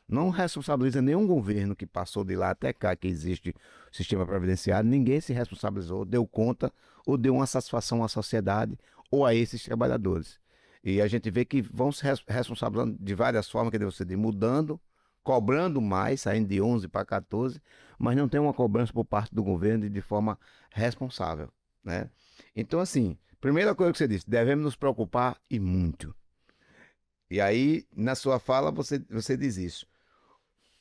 Não responsabiliza nenhum governo que passou de lá até cá, que existe o sistema previdenciário, ninguém se responsabilizou, deu conta ou deu uma satisfação à sociedade ou a esses trabalhadores. E a gente vê que vão se responsabilizando de várias formas, que deve ser de mudando, cobrando mais, saindo de 11 para 14, mas não tem uma cobrança por parte do governo de forma responsável, né? Então, assim, primeira coisa que você disse, devemos nos preocupar e muito. E aí, na sua fala, você diz isso.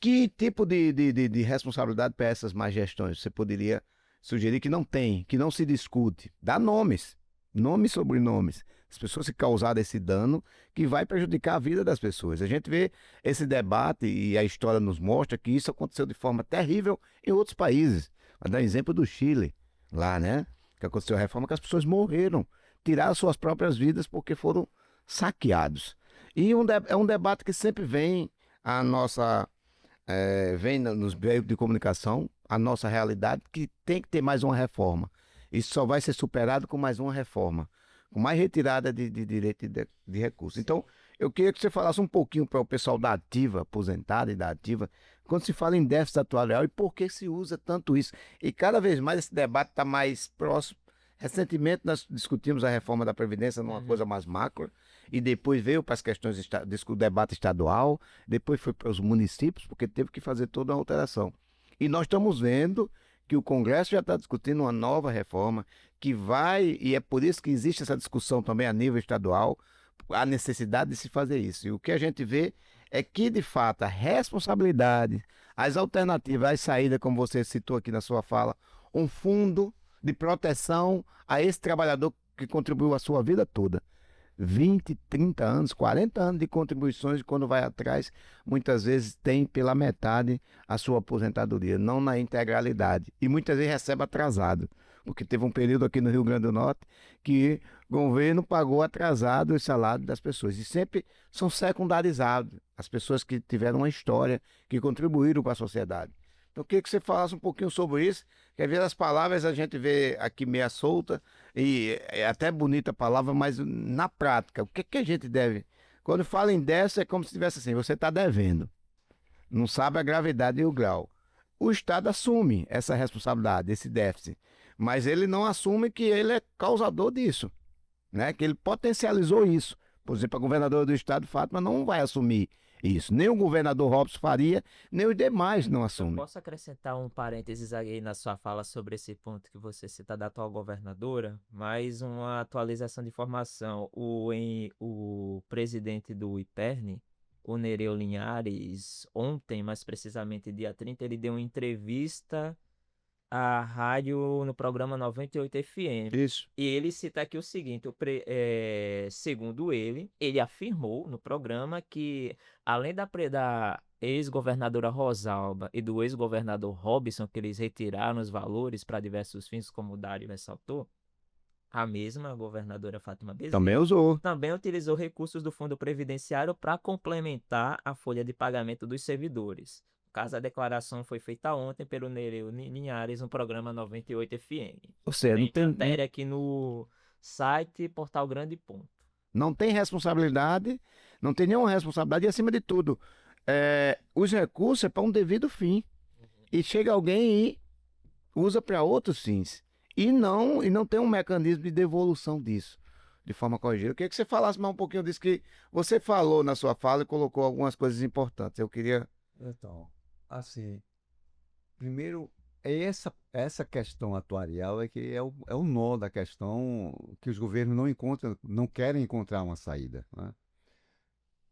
Que tipo de responsabilidade para essas más gestões você poderia sugerir que não tem, que não se discute? Dá nomes, nomes e sobrenomes. As pessoas que causaram esse dano que vai prejudicar a vida das pessoas. A gente vê esse debate e a história nos mostra que isso aconteceu de forma terrível em outros países. Vou dar exemplo do Chile, lá, né? Que aconteceu a reforma que as pessoas morreram, tiraram suas próprias vidas porque foram saqueados. E é um debate que sempre vem à nossa vem nos meios de comunicação a nossa realidade que tem que ter mais uma reforma. Isso só vai ser superado com mais uma reforma, com mais retirada de direito de recursos. Então, eu queria que você falasse um pouquinho para o pessoal da ativa, aposentada e da ativa, quando se fala em déficit atuarial e por que se usa tanto isso. E cada vez mais esse debate está mais próximo. Recentemente nós discutimos a reforma da Previdência numa coisa mais macro, e depois veio para as questões do debate estadual, depois foi para os municípios, porque teve que fazer toda uma alteração. E nós estamos vendo que o Congresso já está discutindo uma nova reforma, que vai, e é por isso que existe essa discussão também a nível estadual, a necessidade de se fazer isso. E o que a gente vê é que, de fato, a responsabilidade, as alternativas, as saídas, como você citou aqui na sua fala, um fundo de proteção a esse trabalhador que contribuiu a sua vida toda. 20, 30 anos, 40 anos de contribuições, e quando vai atrás, muitas vezes tem pela metade a sua aposentadoria, não na integralidade. E muitas vezes recebe atrasado, porque teve um período aqui no Rio Grande do Norte que o governo pagou atrasado os salários das pessoas. E sempre são secundarizados as pessoas que tiveram uma história, que contribuíram para a sociedade. Então, eu queria que você falasse um pouquinho sobre isso, que às vezes as palavras a gente vê aqui meia solta, e é até bonita a palavra, mas na prática, o que a gente deve? Quando fala em déficit, é como se tivesse assim, você está devendo, não sabe a gravidade e o grau. O Estado assume essa responsabilidade, esse déficit, mas ele não assume que ele é causador disso, né? Que ele potencializou isso. Por exemplo, a governadora do estado, Fátima, não vai assumir isso. Nem o governador Robson Faria, nem os demais não Eu assumem. posso acrescentar um parênteses aí na sua fala sobre esse ponto que você cita da atual governadora, mais uma atualização de informação. O presidente do IPERN, o Nereu Linhares, ontem, mais precisamente dia 30, ele deu uma entrevista à rádio no programa 98 FM. Isso. E ele cita aqui o seguinte, segundo ele afirmou no programa que, além da ex-governadora Rosalba e do ex-governador Robson, que eles retiraram os valores para diversos fins, como o Dário ressaltou, a mesma governadora Fátima Bezerra Também usou. também utilizou recursos do Fundo Previdenciário para complementar a folha de pagamento dos servidores. No caso, a declaração foi feita ontem pelo Nereu Linhares no programa 98 FM. Ou seja, Tem matéria aqui no site Portal Grande Ponto. não tem responsabilidade, não tem nenhuma responsabilidade, e acima de tudo, os recursos é para um devido fim. E chega alguém e usa para outros fins. E não tem um mecanismo de devolução disso, de forma corrigida. Eu queria que você falasse mais um pouquinho disso que você falou na sua fala e colocou algumas coisas importantes. Eu queria... Então, assim, primeiro essa questão atuarial é que é o nó da questão que os governos não encontram, não querem encontrar uma saída, né?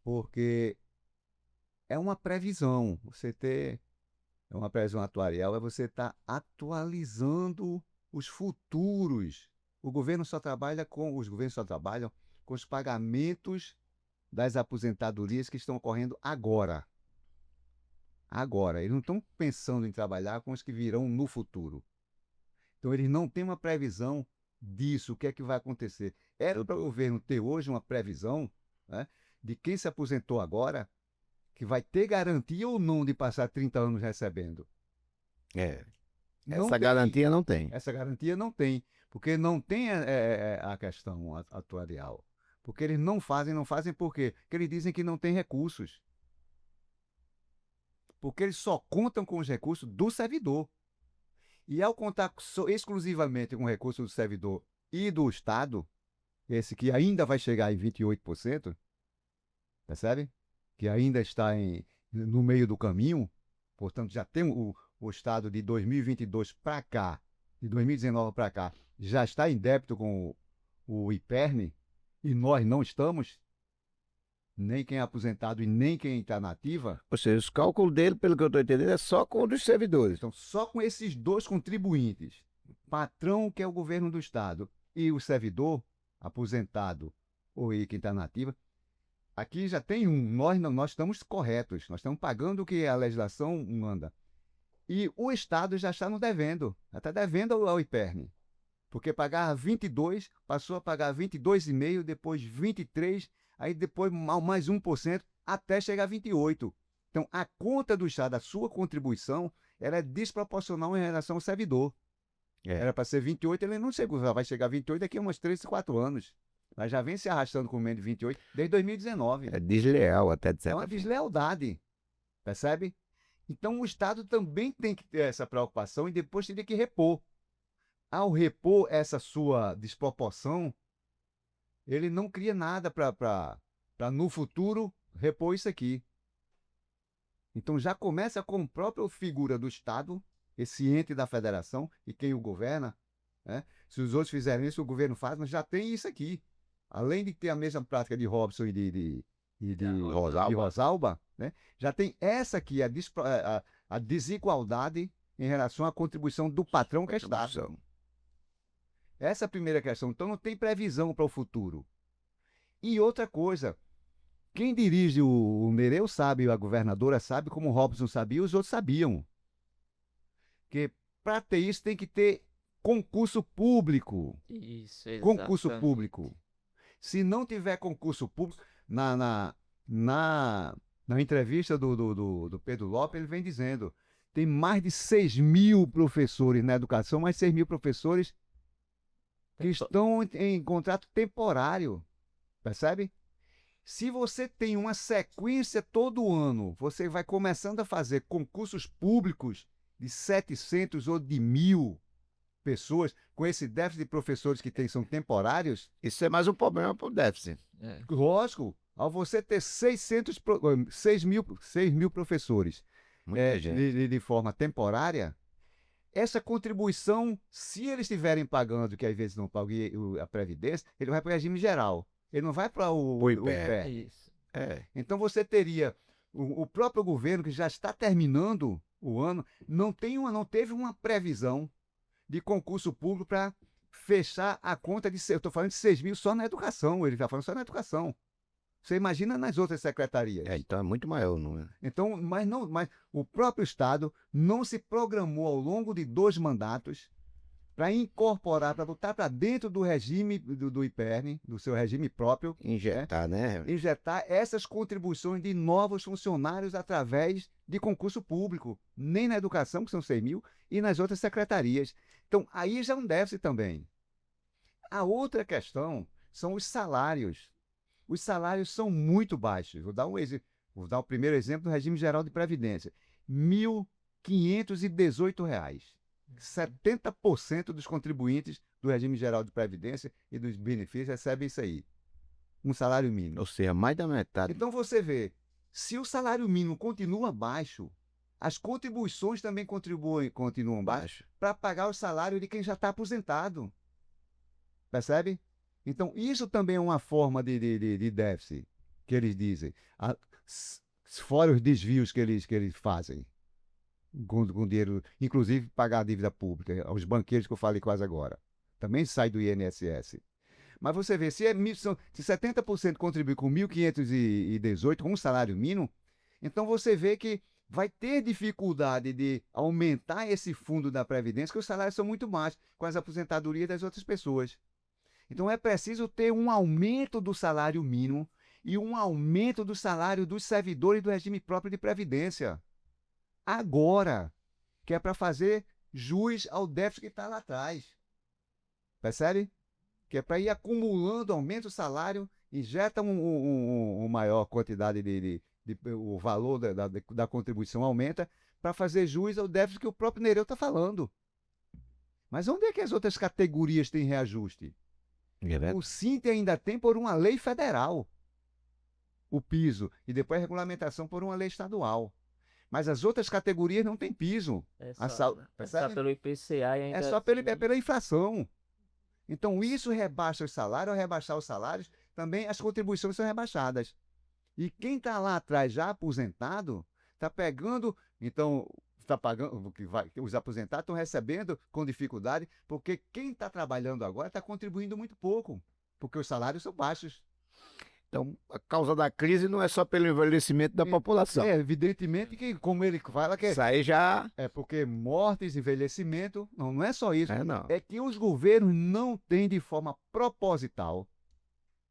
Porque é uma previsão. É uma previsão atuarial, é você estar atualizando os futuros. Os governos só trabalham com os pagamentos das aposentadorias que estão ocorrendo agora. Agora, eles não estão pensando em trabalhar com os que virão no futuro. Então, eles não têm uma previsão disso, o que é que vai acontecer. Era para o governo ter hoje uma previsão, né, de quem se aposentou agora, que vai ter garantia ou não de passar 30 anos recebendo. É, Não essa tem. garantia não tem. Essa garantia não tem, porque não tem a questão atuarial. Porque eles não fazem por quê? Porque eles dizem que não tem recursos. Porque eles só contam com os recursos do servidor. E ao contar exclusivamente com o recurso do servidor e do Estado, esse que ainda vai chegar em 28%, percebe? Que ainda está no meio do caminho, portanto já tem o Estado de 2022 para cá, de 2019 para cá, já está em débito com o IPERN, e nós não estamos, nem quem é aposentado e nem quem está na ativa. Ou seja, os cálculos dele, pelo que eu estou entendendo, é só com o dos servidores. Então, só com esses dois contribuintes, patrão, que é o governo do Estado, e o servidor, aposentado ou quem está na ativa, aqui já tem nós estamos corretos, nós estamos pagando o que a legislação manda. E o Estado já está nos devendo, já está devendo ao IPERN. Porque pagava 22, passou a pagar 22,5, depois 23, aí depois mais 1%, até chegar a 28. Então, a conta do Estado, a sua contribuição, ela é desproporcional em relação ao servidor. É. Era para ser 28, ele não chegou, vai chegar a 28 daqui a uns 3, 4 anos. Mas já vem se arrastando com menos de 28 desde 2019. É desleal até de É certa uma forma. deslealdade, percebe? Então o Estado também tem que ter essa preocupação e depois teria que repor. Ao repor essa sua desproporção, ele não cria nada para no futuro repor isso aqui. Então já começa com a própria figura do Estado, esse ente da federação e quem o governa, né? Se os outros fizerem isso, o governo faz, mas já tem isso aqui. Além de ter a mesma prática de Robson e de Rosalba, né? Já tem essa aqui, a desigualdade em relação à contribuição do patrão, que é Estado. Essa é a primeira questão. Então não tem previsão para o futuro. E outra coisa, quem dirige o Nereu sabe, a governadora sabe, como o Robson sabia, os outros sabiam. Que para ter isso tem que ter concurso público. Isso, Concurso exatamente. público. Se não tiver concurso público, na entrevista do Pedro Lopes, ele vem dizendo, tem mais de 6.000 professores na educação, mais 6.000 professores que estão em contrato temporário, percebe? Se você tem uma sequência todo ano, você vai começando a fazer concursos públicos de 700 ou de 1.000 pessoas, com esse déficit de professores que são temporários. Isso é mais um problema para o déficit. Lógico, ao você ter 6 mil professores Muita gente. de forma temporária, essa contribuição, se eles estiverem pagando, que às vezes não pagam a Previdência, ele vai para o regime geral. Ele não vai para o IPE. Isso. É. Então você teria o próprio governo, que já está terminando o ano, não teve uma previsão de concurso público para fechar a conta de... Eu estou falando de 6.000 só na educação, ele está falando só na educação. Você imagina nas outras secretarias. Então é muito maior, não é? Então, mas o próprio Estado não se programou ao longo de 2 mandatos para incorporar, para botar para dentro do regime do IPERN, do seu regime próprio, Injetar, né? injetar essas contribuições de novos funcionários através de concurso público, nem na educação, que são 6.000, e nas outras secretarias. Então, aí já é um déficit também. A outra questão são os salários. Os salários são muito baixos. Vou dar o primeiro exemplo do regime geral de previdência. R$ 1.518. 70% dos contribuintes do regime geral de previdência e dos benefícios recebem isso aí. Um salário mínimo. Ou seja, mais da metade. Então você vê, se o salário mínimo continua baixo, as contribuições também continuam baixas Baixo. para pagar o salário de quem já está aposentado. Percebe? Então, isso também é uma forma de déficit, que eles dizem. Fora os desvios que eles fazem com dinheiro, inclusive pagar a dívida pública, aos banqueiros que eu falei quase agora. Também sai do INSS. Mas você vê, se 70% contribui com 1.518, com um salário mínimo, então você vê que vai ter dificuldade de aumentar esse fundo da Previdência, que os salários são muito baixos, com as aposentadorias das outras pessoas. Então é preciso ter um aumento do salário mínimo e um aumento do salário dos servidores do regime próprio de Previdência. Agora, que é para fazer jus ao déficit que está lá atrás. Percebe? Que é para ir acumulando, aumenta o salário, injeta uma maior quantidade o valor da contribuição aumenta para fazer jus ao déficit que o próprio Nereu está falando. Mas onde é que as outras categorias têm reajuste? O SINT ainda tem por uma lei federal o piso e depois a regulamentação por uma lei estadual. Mas as outras categorias não têm piso. É A só, sal- é só percebe? pelo IPCA e ainda É só assim, pela inflação. Então isso rebaixa os salários, ao rebaixar os salários, também as contribuições são rebaixadas. E quem está lá atrás já aposentado, está pegando, então está pagando, os aposentados estão recebendo com dificuldade, porque quem está trabalhando agora está contribuindo muito pouco, porque os salários são baixos. Então, a causa da crise não é só pelo envelhecimento da população. É, evidentemente que, como ele fala, que Isso aí já. é porque mortes, envelhecimento, não é só isso. Não. É que os governos não têm de forma proposital,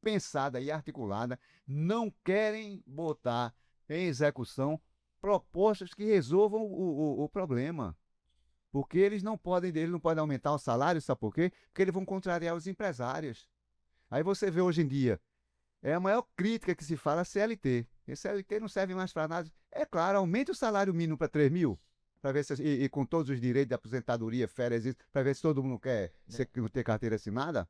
pensada e articulada, não querem botar em execução propostas que resolvam o problema. Porque eles não podem aumentar o salário, sabe por quê? Porque eles vão contrariar os empresários. Aí você vê hoje em dia, é a maior crítica que se fala a CLT. E CLT não serve mais para nada. É claro, aumente o salário mínimo para 3 mil, para ver se, e com todos os direitos de aposentadoria, férias, para ver se todo mundo quer ter carteira assinada.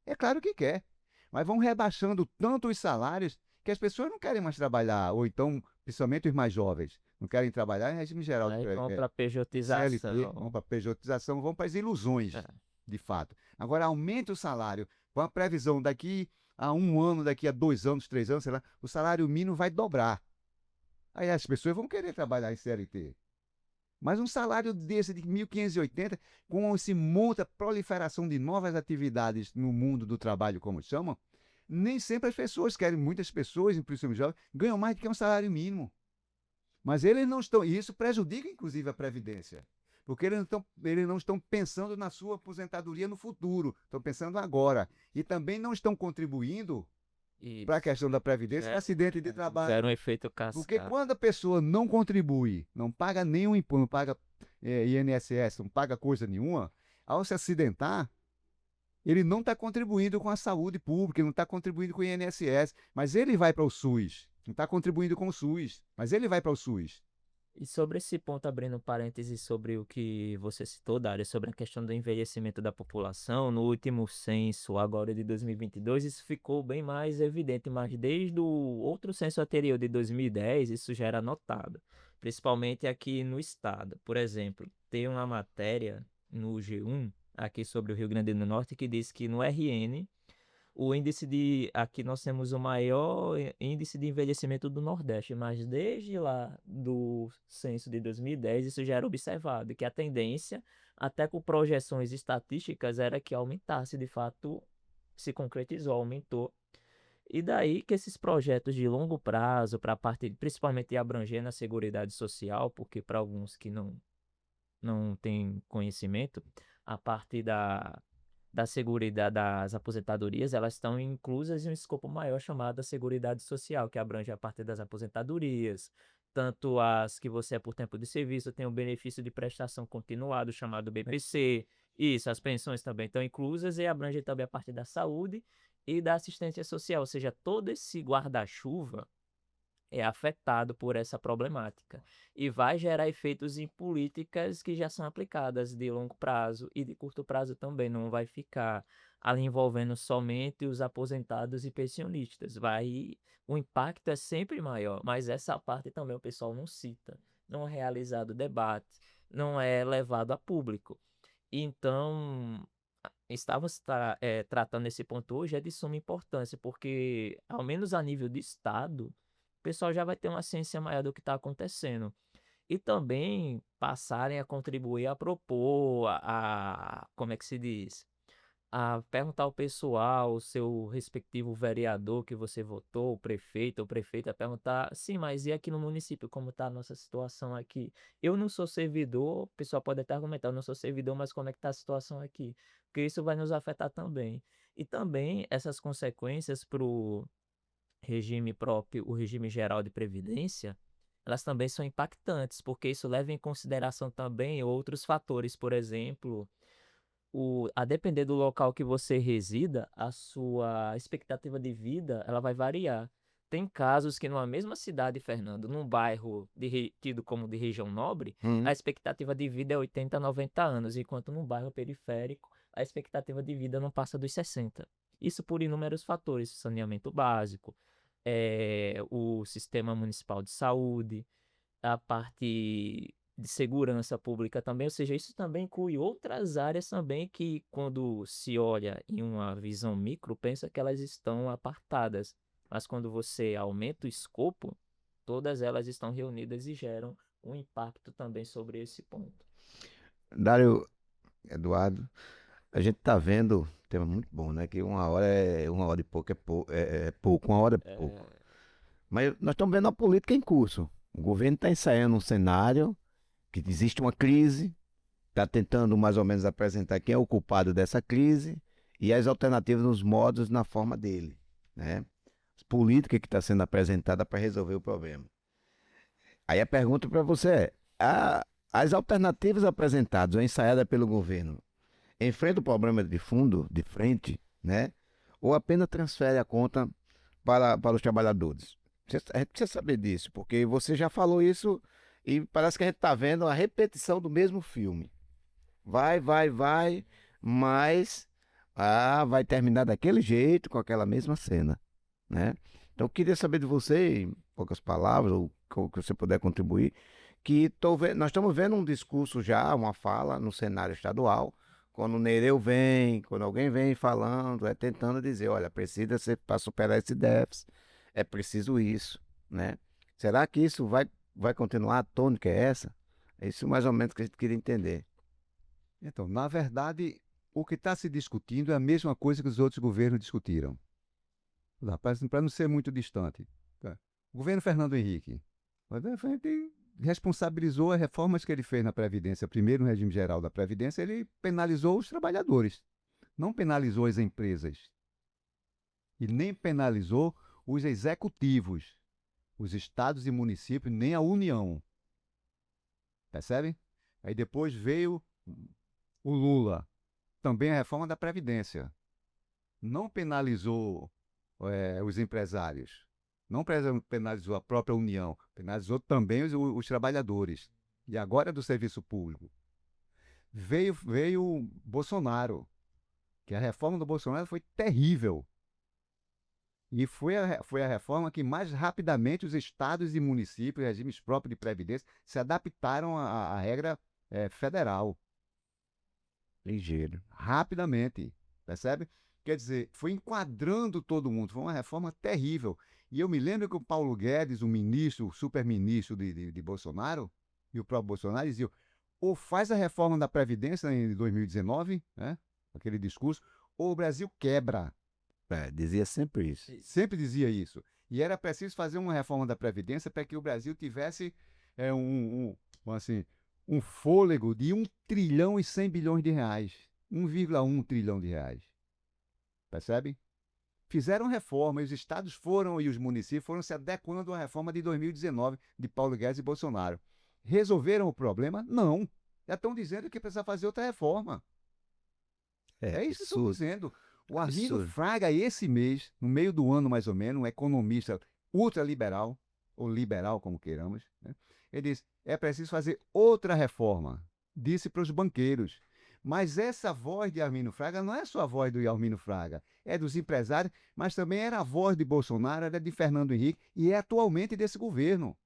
É claro que quer. Mas vão rebaixando tanto os salários que as pessoas não querem mais trabalhar, ou então, principalmente os mais jovens, não querem trabalhar em regime geral de aí vão para CLT, vão pejotização. para pejotização, vão para as ilusões, É. de fato. Agora, aumenta o salário, com a previsão daqui a 1 ano, daqui a 2 anos, 3 anos, sei lá, o salário mínimo vai dobrar. Aí as pessoas vão querer trabalhar em CLT. Mas um salário desse de 1.580, com esse monte, a proliferação de novas atividades no mundo do trabalho, como chamam, nem sempre as pessoas querem, muitas pessoas, principalmente jovens, ganham mais do que um salário mínimo. Mas eles não estão, e isso prejudica inclusive a Previdência, porque eles não estão pensando na sua aposentadoria no futuro, estão pensando agora. E também não estão contribuindo para a questão da Previdência, acidente de trabalho. Gera um efeito Porque cascata. quando a pessoa não contribui, não paga nenhum imposto, não paga INSS, não paga coisa nenhuma, ao se acidentar, ele não está contribuindo com a saúde pública, não está contribuindo com o INSS, mas ele vai para o SUS. Não está contribuindo com o SUS, mas ele vai para o SUS. E sobre esse ponto, abrindo parênteses sobre o que você citou, Dário, sobre a questão do envelhecimento da população, no último censo, agora de 2022, isso ficou bem mais evidente, mas desde o outro censo anterior de 2010, isso já era notado, principalmente aqui no estado. Por exemplo, tem uma matéria no G1, aqui sobre o Rio Grande do Norte, que diz que no RN, o índice de. Aqui nós temos o maior índice de envelhecimento do Nordeste, mas desde lá do censo de 2010 isso já era observado, que a tendência, até com projeções estatísticas, era que aumentasse, de fato, se concretizou, aumentou. E daí que esses projetos de longo prazo, para a parte, principalmente abrangendo a Seguridade Social, porque para alguns que não têm conhecimento, a parte da Seguridade das aposentadorias, elas estão inclusas em um escopo maior chamado Seguridade Social, que abrange a parte das aposentadorias, tanto as que você é por tempo de serviço, tem o benefício de prestação continuado, chamado BPC, isso, as pensões também estão inclusas e abrange também a parte da saúde e da assistência social, ou seja, todo esse guarda-chuva é afetado por essa problemática e vai gerar efeitos em políticas que já são aplicadas de longo prazo e de curto prazo também. Não vai ficar ali envolvendo somente os aposentados e pensionistas. O impacto é sempre maior, mas essa parte também o pessoal não cita. não é realizado debate, não é levado a público. Então, estamos tratando esse ponto hoje é de suma importância, porque, ao menos a nível de Estado, o pessoal já vai ter uma ciência maior do que está acontecendo. E também passarem a contribuir a propor, como é que se diz? A perguntar ao pessoal, o seu respectivo vereador que você votou, o prefeito ou prefeita, perguntar, sim, mas e aqui no município, como está a nossa situação aqui? Eu não sou servidor, o pessoal pode até argumentar, eu não sou servidor, mas como é que está a situação aqui? Porque isso vai nos afetar também. E também essas consequências para o regime próprio, o regime geral de previdência, elas também são impactantes, porque isso leva em consideração também outros fatores, por exemplo, a depender do local que você resida, a sua expectativa de vida, ela vai variar. Tem casos que numa mesma cidade, Fernando, num bairro tido como de região nobre, a Hum. expectativa de vida é 80, 90 anos, enquanto num bairro periférico, a expectativa de vida não passa dos 60. Isso por inúmeros fatores, saneamento básico, o sistema municipal de saúde, a parte de segurança pública também, ou seja, isso também inclui outras áreas também que, quando se olha em uma visão micro, pensa que elas estão apartadas, mas quando você aumenta o escopo, todas elas estão reunidas e geram um impacto também sobre esse ponto. Dário, Eduardo, a gente tá vendo, tema muito bom, né? Que uma hora e pouco é pouco, uma hora é pouco. É, Mas nós estamos vendo a política em curso. O governo está ensaiando um cenário que existe uma crise, está tentando mais ou menos apresentar quem é o culpado dessa crise e as alternativas nos modos, na forma dele, né? As políticas que está sendo apresentada para resolver o problema. Aí a pergunta para você é: as alternativas apresentadas ou ensaiadas pelo governo enfrentam o problema de fundo, de frente, né? Ou apenas transfere a conta para os trabalhadores? A gente precisa saber disso, porque você já falou isso e parece que a gente está vendo a repetição do mesmo filme. Vai, mas vai terminar daquele jeito, com aquela mesma cena, né? Então eu queria saber de você, em poucas palavras, ou que você puder contribuir, que nós estamos vendo um discurso já, uma fala no cenário estadual, quando o Nereu vem, quando alguém vem falando, tentando dizer, olha, precisa ser para superar esse déficit, é preciso isso, né? Será que isso vai continuar? A tônica é essa? É isso mais ou menos que a gente queria entender. Então, na verdade, o que está se discutindo é a mesma coisa que os outros governos discutiram. Para não ser muito distante. Tá? O governo Fernando Henrique responsabilizou as reformas que ele fez na Previdência. Primeiro, no regime geral da Previdência, ele penalizou os trabalhadores, não penalizou as empresas. E nem penalizou os executivos, os estados e municípios, nem a União. Percebe? Aí depois veio o Lula, também a reforma da Previdência. Não penalizou os empresários, não penalizou a própria União, penalizou também os trabalhadores. E agora é do serviço público. Veio Bolsonaro, que a reforma do Bolsonaro foi terrível. E foi a reforma que mais rapidamente os estados e municípios, regimes próprios de previdência, se adaptaram à regra federal. Ligeiro. Rapidamente, percebe? Quer dizer, foi enquadrando todo mundo, foi uma reforma terrível. E eu me lembro que o Paulo Guedes, o ministro, o super-ministro de Bolsonaro, e o próprio Bolsonaro diziam, ou faz a reforma da Previdência em 2019, né? Aquele discurso, ou o Brasil quebra. Dizia sempre isso. Sempre dizia isso. E era preciso fazer uma reforma da Previdência para que o Brasil tivesse assim, um fôlego de 1 trilhão e 100 bilhões de reais. 1,1 trilhão de reais. Percebe? Fizeram reforma, e os estados foram e os municípios foram se adequando à reforma de 2019 de Paulo Guedes e Bolsonaro. Resolveram o problema? Não. Já estão dizendo que precisa fazer outra reforma. É isso que estão Absurdo. dizendo. O Armindo Absurdo. Fraga, esse mês, no meio do ano mais ou menos, um economista ultraliberal, ou liberal, como queiramos, né? Ele disse, é preciso fazer outra reforma. Disse para os banqueiros. Mas essa voz de Armindo Fraga não é só a voz do Armindo Fraga, é dos empresários, mas também era a voz de Bolsonaro, era de Fernando Henrique e é atualmente desse governo.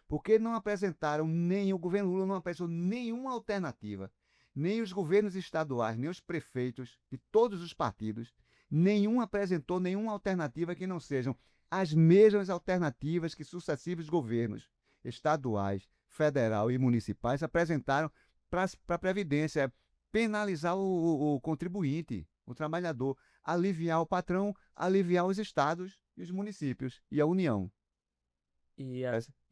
Porque não apresentaram, nem o governo Lula não apresentou nenhuma alternativa, nem os governos estaduais, nem os prefeitos de todos os partidos, nenhum apresentou nenhuma alternativa que não sejam as mesmas alternativas que sucessivos governos estaduais, federal e municipais apresentaram para a Previdência, penalizar o contribuinte, o trabalhador, aliviar o patrão, aliviar os estados e os municípios e a União. E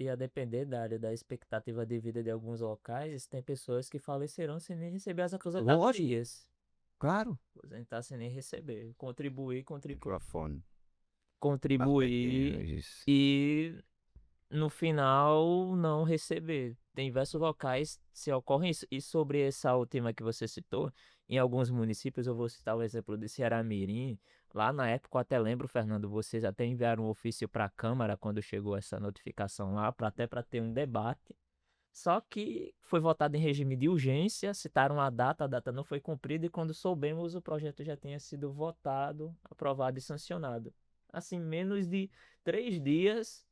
a depender da expectativa de vida de alguns locais, tem pessoas que falecerão sem nem receber as aposentadorias. Claro. Aposentar sem nem receber. Contribuir, Microfone. contribuir Isso. e no final não receber. Tem diversos locais se ocorrem isso. E sobre essa última que você citou, em alguns municípios, eu vou citar o exemplo de Ceará-Mirim. Lá na época, eu até lembro, Fernando, vocês até enviaram um ofício para a Câmara quando chegou essa notificação lá, até para ter um debate. Só que foi votado em regime de urgência, citaram a data não foi cumprida, e quando soubemos, o projeto já tinha sido votado, aprovado e sancionado. Assim, menos de 3 dias,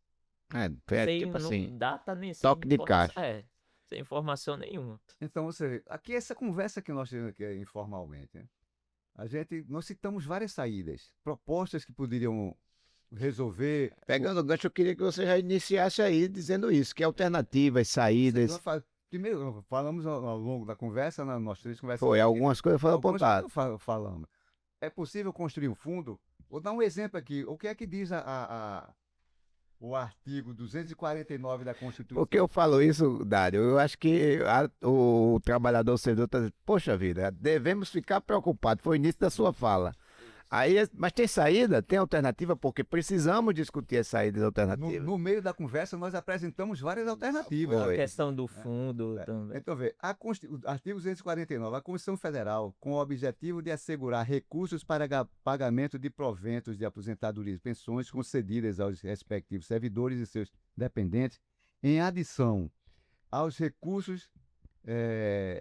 É sem tipo assim, data nem sem toque de informação. caixa. Sem informação nenhuma. Então, você vê, aqui essa conversa que nós temos aqui informalmente, né? Nós citamos várias saídas, propostas que poderiam resolver. Pegando o gancho, eu queria que você já iniciasse aí dizendo isso, que alternativas, saídas. Primeiro, falamos ao longo da conversa, nós três conversamos. Foi, algumas coisas foram Algumas apontadas. coisas falamos. É possível construir um fundo? Vou dar um exemplo aqui. O que é que diz o artigo 249 da Constituição? Por que eu falo isso, Dário? Eu acho que o trabalhador cedor está dizendo, poxa vida, devemos ficar preocupados. Foi o início da sua fala. Aí, mas tem saída? Tem alternativa? Porque precisamos discutir as saídas alternativas. No meio da conversa, nós apresentamos várias alternativas. A Foi. questão do fundo também. Então, vê, o artigo 249, a Constituição Federal, com o objetivo de assegurar recursos para pagamento de proventos de aposentadoria e pensões concedidas aos respectivos servidores e seus dependentes, em adição aos recursos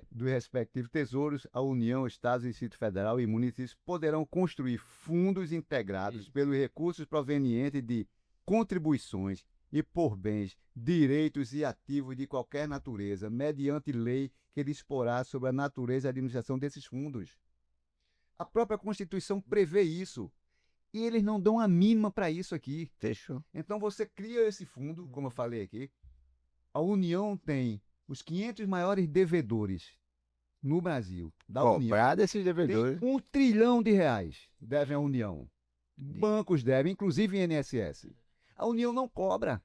dos respectivos tesouros, a União, Estados, Distrito Federal e municípios poderão construir fundos integrados pelos recursos provenientes de contribuições e por bens, direitos e ativos de qualquer natureza, mediante lei que disporá sobre a natureza e a administração desses fundos. A própria Constituição prevê isso. E eles não dão a mínima para isso aqui. Fechou. Então você cria esse fundo, como eu falei aqui. A União tem os 500 maiores devedores no Brasil, da União. Comprar desses devedores. Tem R$1 trilhão devem à União. Bancos devem, inclusive INSS. A União não cobra.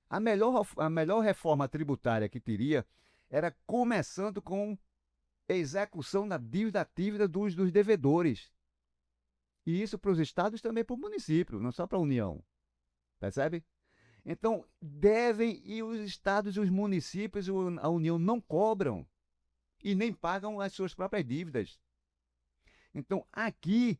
A melhor reforma tributária que teria era começando com a execução da dívida ativa dos devedores. E isso para os estados também para o município, não só para a União. Percebe? Então, devem, e os estados e os municípios, a União não cobram e nem pagam as suas próprias dívidas. Então, aqui,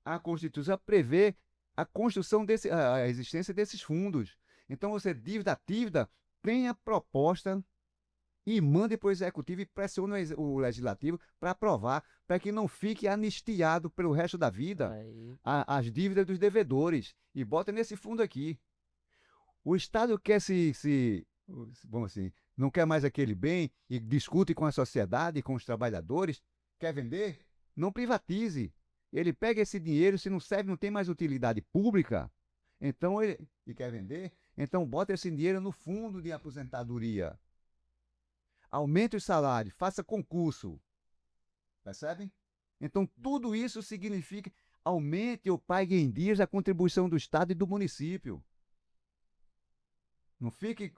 a Constituição prevê a construção a existência desses fundos. Então, você, dívida ativa, tem a proposta e manda para o Executivo e pressiona o Legislativo para aprovar, para que não fique anistiado pelo resto da vida as dívidas dos devedores. E bota nesse fundo aqui. O Estado quer vamos assim, não quer mais aquele bem e discute com a sociedade, com os trabalhadores, quer vender? Não privatize. Ele pega esse dinheiro, se não serve, não tem mais utilidade pública, então e quer vender, então bota esse dinheiro no fundo de aposentadoria. Aumente os salários, faça concurso. Percebem? Então tudo isso significa aumente ou pague em dias a contribuição do Estado e do município. Não fique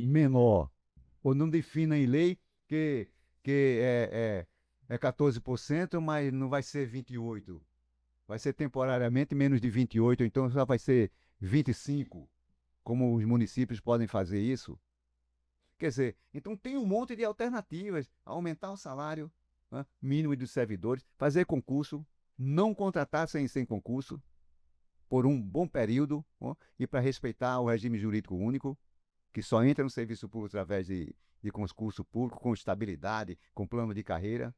menor, ou não defina em lei que é 14%, mas não vai ser 28%. Vai ser temporariamente menos de 28%, então só vai ser 25%, como os municípios podem fazer isso. Quer dizer, então tem um monte de alternativas. Aumentar o salário, né, mínimo dos servidores, fazer concurso, não contratar sem concurso, por um bom período, e para respeitar o regime jurídico único, que só entra no serviço público através de concurso público, com estabilidade, com plano de carreira.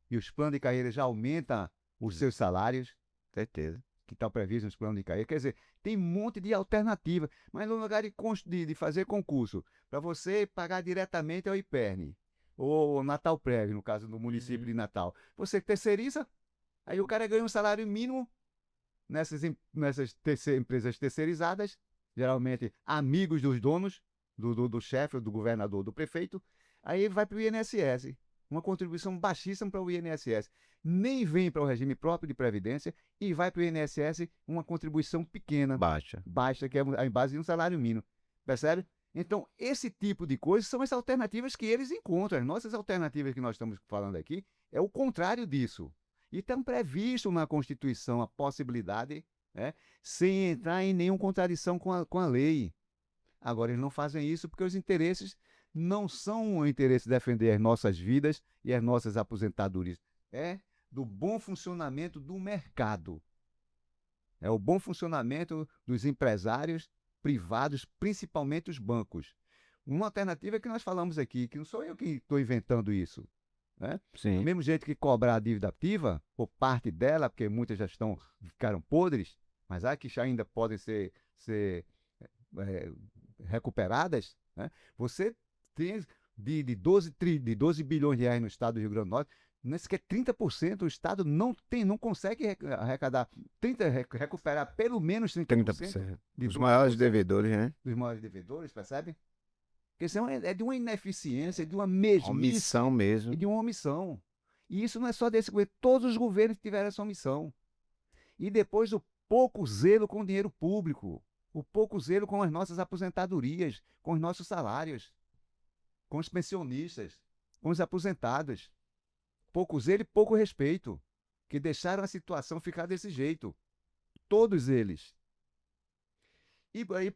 E os planos de carreira já aumentam os seus salários. Certeza. que está previsto nos planos de carreira. Quer dizer, tem um monte de alternativa, mas no lugar de fazer concurso, para você pagar diretamente ao IPERN, ou Natal Prévio, no caso do município de Natal, você terceiriza, aí o cara ganha um salário mínimo nessas empresas terceirizadas, geralmente amigos dos donos, do chefe, do governador, do prefeito, aí vai para o INSS, uma contribuição baixíssima para o INSS. Nem vem para o regime próprio de previdência e vai para o INSS uma contribuição pequena, baixa, que é a base de um salário mínimo. Percebe? Então, esse tipo de coisa são as alternativas que eles encontram. As nossas alternativas que nós estamos falando aqui é o contrário disso. E está previsto na Constituição a possibilidade, né, sem entrar em nenhuma contradição com a lei. Agora, eles não fazem isso porque os interesses não são o interesse de defender as nossas vidas e as nossas aposentadorias. É do bom funcionamento do mercado. É o bom funcionamento dos empresários privados, principalmente os bancos. Uma alternativa que nós falamos aqui, que não sou eu que estou inventando isso, né? Sim. Do mesmo jeito que cobrar a dívida ativa, ou parte dela, porque muitas já ficaram podres, mas há que ainda podem ser recuperadas, né? Você tem de 12 bilhões de reais no estado do Rio Grande do Norte, nesse que é 30%, o estado não consegue arrecadar, recuperar pelo menos 30%. Os maiores devedores, né? Dos maiores devedores, percebe? Porque senão é de uma ineficiência, de uma mesmice. Omissão mesmo. E de uma omissão. E isso não é só desse governo, todos os governos tiveram essa omissão. E depois o pouco zelo com o dinheiro público, o pouco zelo com as nossas aposentadorias, com os nossos salários, com os pensionistas, com os aposentados. Pouco zelo e pouco respeito, que deixaram a situação ficar desse jeito. Todos eles. E aí,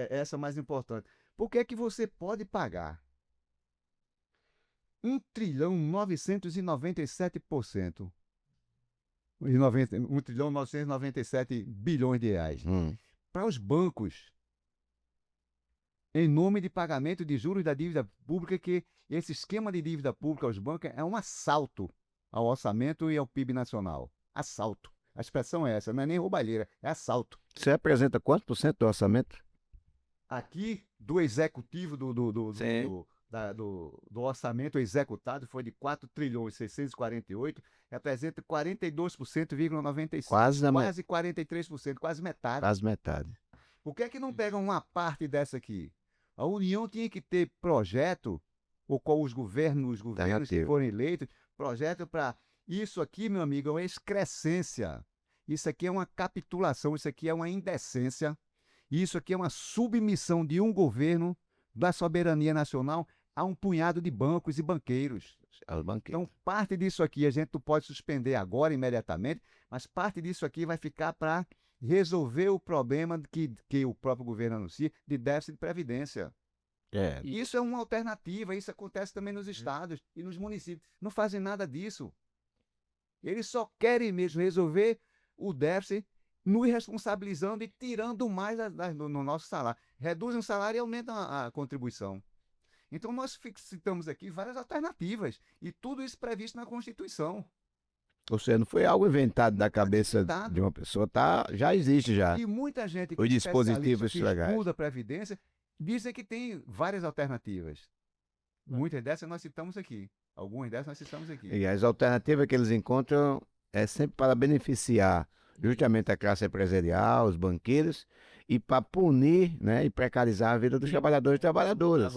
essa é mais importante. Por que é que você pode pagar 1,997%? 1,997 bilhões de reais para os bancos, em nome de pagamento de juros da dívida pública, que esse esquema de dívida pública aos bancos é um assalto ao orçamento e ao PIB nacional. Assalto. A expressão é essa, não é nem roubalheira, é assalto. Você apresenta quantos por cento do orçamento? Aqui, do executivo do orçamento executado foi de 4 trilhões 648, representa 42,95%, quase 43%, quase metade. Quase metade. Por que é que não pegam uma parte dessa aqui? A União tinha que ter projeto, ou com os governos que forem eleitos, projeto para... Isso aqui, meu amigo, é uma excrescência. Isso aqui é uma capitulação, isso aqui é uma indecência. Isso aqui é uma submissão de um governo da soberania nacional a um punhado de bancos e banqueiros. Então, parte disso aqui a gente não pode suspender agora, imediatamente, mas parte disso aqui vai ficar para resolver o problema que o próprio governo anuncia de déficit de previdência. Isso é uma alternativa, isso acontece também nos estados e nos municípios. Não fazem nada disso. Eles só querem mesmo resolver o déficit, nos responsabilizando e tirando mais no nosso salário. Reduzem o salário e aumentam a contribuição. Então, nós citamos aqui várias alternativas, e tudo isso previsto na Constituição. Ou seja, não foi algo inventado da cabeça de uma pessoa, já existe já. E muita gente os dispositivos que estuda a Previdência dizem que tem várias alternativas. Muitas dessas nós citamos aqui. Algumas dessas nós citamos aqui. E as alternativas que eles encontram é sempre para beneficiar justamente a classe empresarial, os banqueiros, e para punir, né, e precarizar a vida dos trabalhadores e trabalhadoras.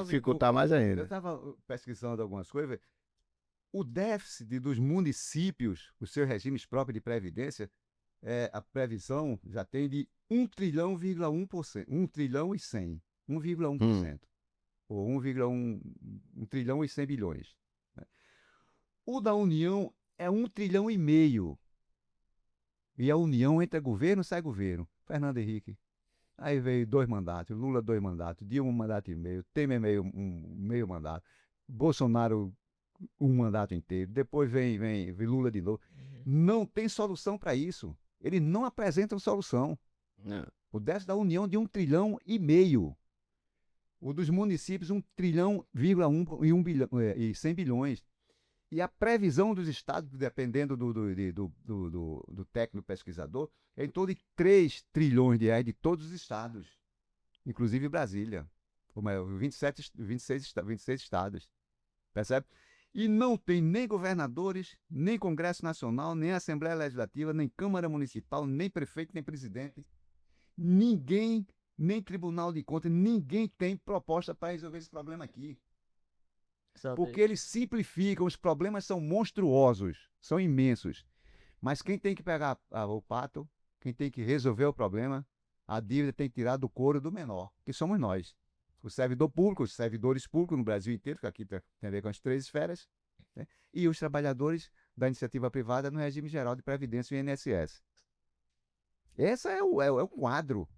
Dificultar mais ainda. Eu estava pesquisando algumas coisas. O déficit dos municípios, os seus regimes próprios de previdência, a previsão já tem de 1,1%. 1 trilhão e 100. 1,1%. Ou 1 trilhão e 100 bilhões. O da União é 1 trilhão e meio. E a União entra governo, sai governo. Fernando Henrique. Aí veio 2 mandatos, Lula 2 mandatos, Dilma 1 mandato e meio, Temer meio mandato, Bolsonaro 1 mandato inteiro, depois vem Lula de novo. Não tem solução para isso. Eles não apresentam solução. Não. O déficit da União de 1 trilhão e meio. O dos municípios 1 trilhão, 1 bilhão, e 100 bilhões. E a previsão dos estados, dependendo do técnico pesquisador, é em torno de 3 trilhões de reais de todos os estados, inclusive Brasília, como é, 26 estados, percebe? E não tem nem governadores, nem Congresso Nacional, nem Assembleia Legislativa, nem Câmara Municipal, nem prefeito, nem presidente, ninguém, nem Tribunal de Contas, ninguém tem proposta para resolver esse problema aqui. Porque eles simplificam, os problemas são monstruosos, são imensos. Mas quem tem que pegar o pato, quem tem que resolver o problema, a dívida tem que tirar do couro do menor, que somos nós. O servidor público, os servidores públicos no Brasil inteiro, que aqui tem a ver com as 3 esferas, né? E os trabalhadores da iniciativa privada no regime geral de previdência e INSS. Esse é o quadro.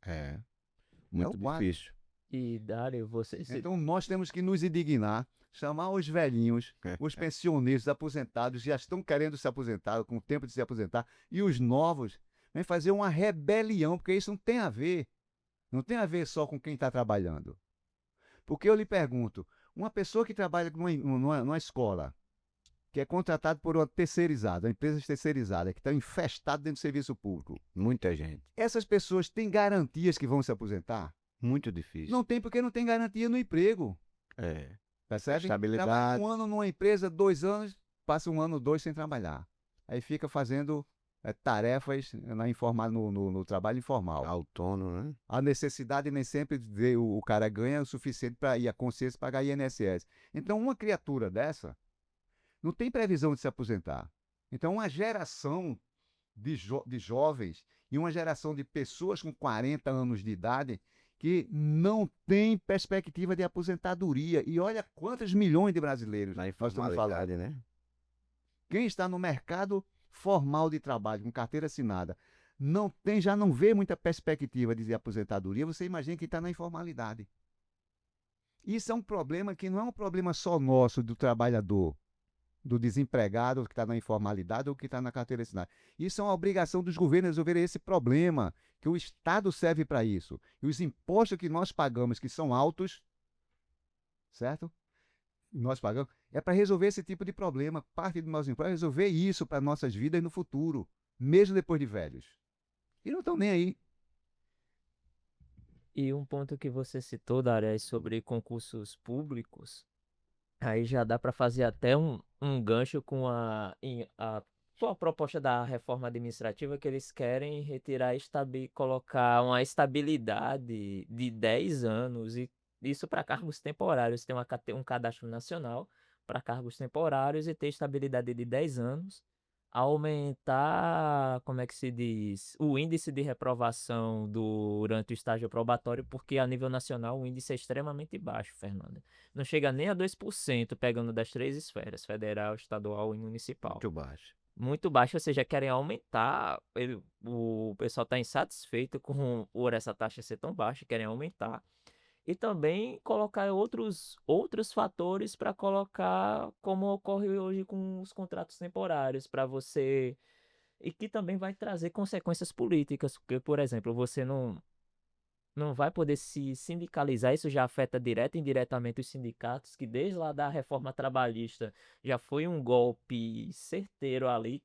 É, É muito o quadro. difícil. E, Dário, você se... Então nós temos que nos indignar, chamar os velhinhos, os pensionistas, aposentados, já estão querendo se aposentar, com o tempo de se aposentar, e os novos, vem fazer uma rebelião, porque isso não tem a ver. Não tem a ver só com quem está trabalhando. Porque eu lhe pergunto, uma pessoa que trabalha numa escola, que é contratado por uma terceirizada, uma empresa terceirizada, que está infestada dentro do serviço público, Muita gente. essas pessoas têm garantias que vão se aposentar? Muito difícil. Não tem, porque não tem garantia no emprego. É. Percebe? Estabilidade. Trabalha 1 ano numa empresa, 2 anos, passa 1 ano, 2 sem trabalhar. Aí fica fazendo tarefas no trabalho informal. Autônomo, né? A necessidade nem sempre o cara ganha o suficiente para ir a consciência pagar INSS. Então, uma criatura dessa não tem previsão de se aposentar. Então, uma geração de jovens e uma geração de pessoas com 40 anos de idade que não tem perspectiva de aposentadoria. E olha quantos milhões de brasileiros Na nós estamos falando. informalidade, né? Quem está no mercado formal de trabalho, com carteira assinada, já não vê muita perspectiva de aposentadoria, você imagina quem está na informalidade. Isso é um problema que não é um problema só nosso, do trabalhador, do desempregado que está na informalidade ou que está na carteira assinada. Isso é uma obrigação dos governos resolver esse problema, que o Estado serve para isso. E os impostos que nós pagamos, que são altos, certo? Nós pagamos, é para resolver esse tipo de problema. Parte do nosso imposto é resolver isso para nossas vidas no futuro, mesmo depois de velhos. E não estão nem aí. E um ponto que você citou, Dário, é sobre concursos públicos. Aí já dá para fazer até um gancho com com a proposta da reforma administrativa, que eles querem retirar, colocar uma estabilidade de 10 anos, e isso para cargos temporários. Tem um cadastro nacional para cargos temporários e ter estabilidade de 10 anos. Aumentar, como é que se diz, o índice de reprovação durante o estágio probatório, porque a nível nacional o índice é extremamente baixo, Fernanda. Não chega nem a 2%, pegando das 3 esferas, federal, estadual e municipal. Muito baixo. Muito baixo, ou seja, querem aumentar. O pessoal está insatisfeito por essa taxa ser tão baixa, querem aumentar. E também colocar outros fatores para colocar, como ocorre hoje com os contratos temporários, para você. E que também vai trazer consequências políticas, porque, por exemplo, você não vai poder se sindicalizar. Isso já afeta direto e indiretamente os sindicatos, que desde lá da reforma trabalhista já foi um golpe certeiro ali,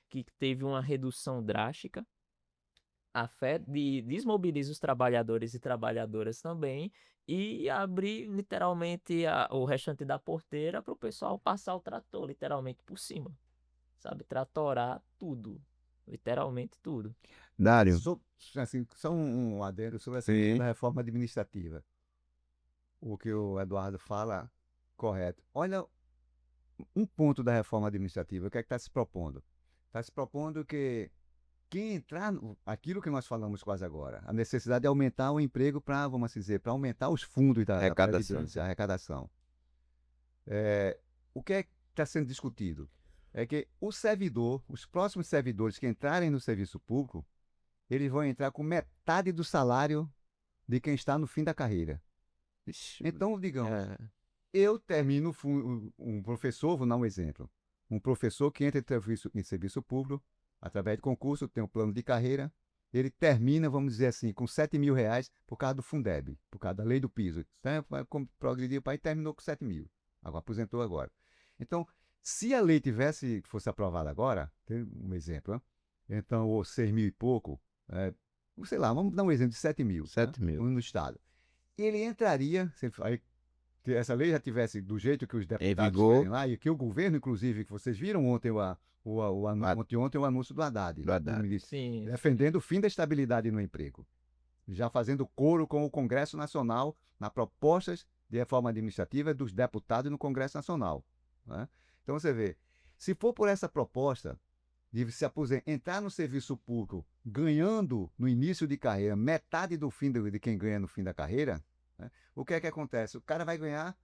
que teve uma redução drástica. Desmobiliza os trabalhadores e trabalhadoras também, e abrir literalmente o restante da porteira para o pessoal passar o trator, literalmente por cima, sabe? Tratorar tudo, literalmente tudo. Dário, Assim, só um adendo sobre essa Sim. questão da reforma administrativa. O que o Eduardo fala, correto. Olha, um ponto da reforma administrativa, o que é que está se propondo? Está se propondo que quem entrar aquilo que nós falamos quase agora, a necessidade de aumentar o emprego para, vamos dizer, para aumentar os fundos da Arrecadação. Previdência, a arrecadação. O que é que está sendo discutido? É que os próximos servidores que entrarem no serviço público, eles vão entrar com metade do salário de quem está no fim da carreira. Ixi, Então, digamos, É, eu termino um professor, vou dar um exemplo. Um professor que entra em serviço público, através de concurso, tem um plano de carreira, ele termina, vamos dizer assim, com R$ 7.000 por causa do Fundeb, por causa da lei do piso. Então, progrediu para aí, terminou com 7.000. Agora, aposentou agora. Então, se a lei fosse aprovada agora, tem um exemplo, né? Então, ou 6 mil e pouco, sei lá, vamos dar um exemplo de 7 mil, né? 7 mil. No Estado. Ele entraria, se essa lei já tivesse do jeito que os Em deputados vigor. querem lá, e que o governo, inclusive, que vocês viram ontem ontem o anúncio do Haddad, Do Haddad. do ministro, Sim. defendendo o fim da estabilidade no emprego, já fazendo coro com o Congresso Nacional nas propostas de reforma administrativa dos deputados no Congresso Nacional, né? Então você vê, se for por essa proposta de se entrar no serviço público ganhando no início de carreira metade do fim de quem ganha no fim da carreira, né? O que é que acontece? O cara vai ganhar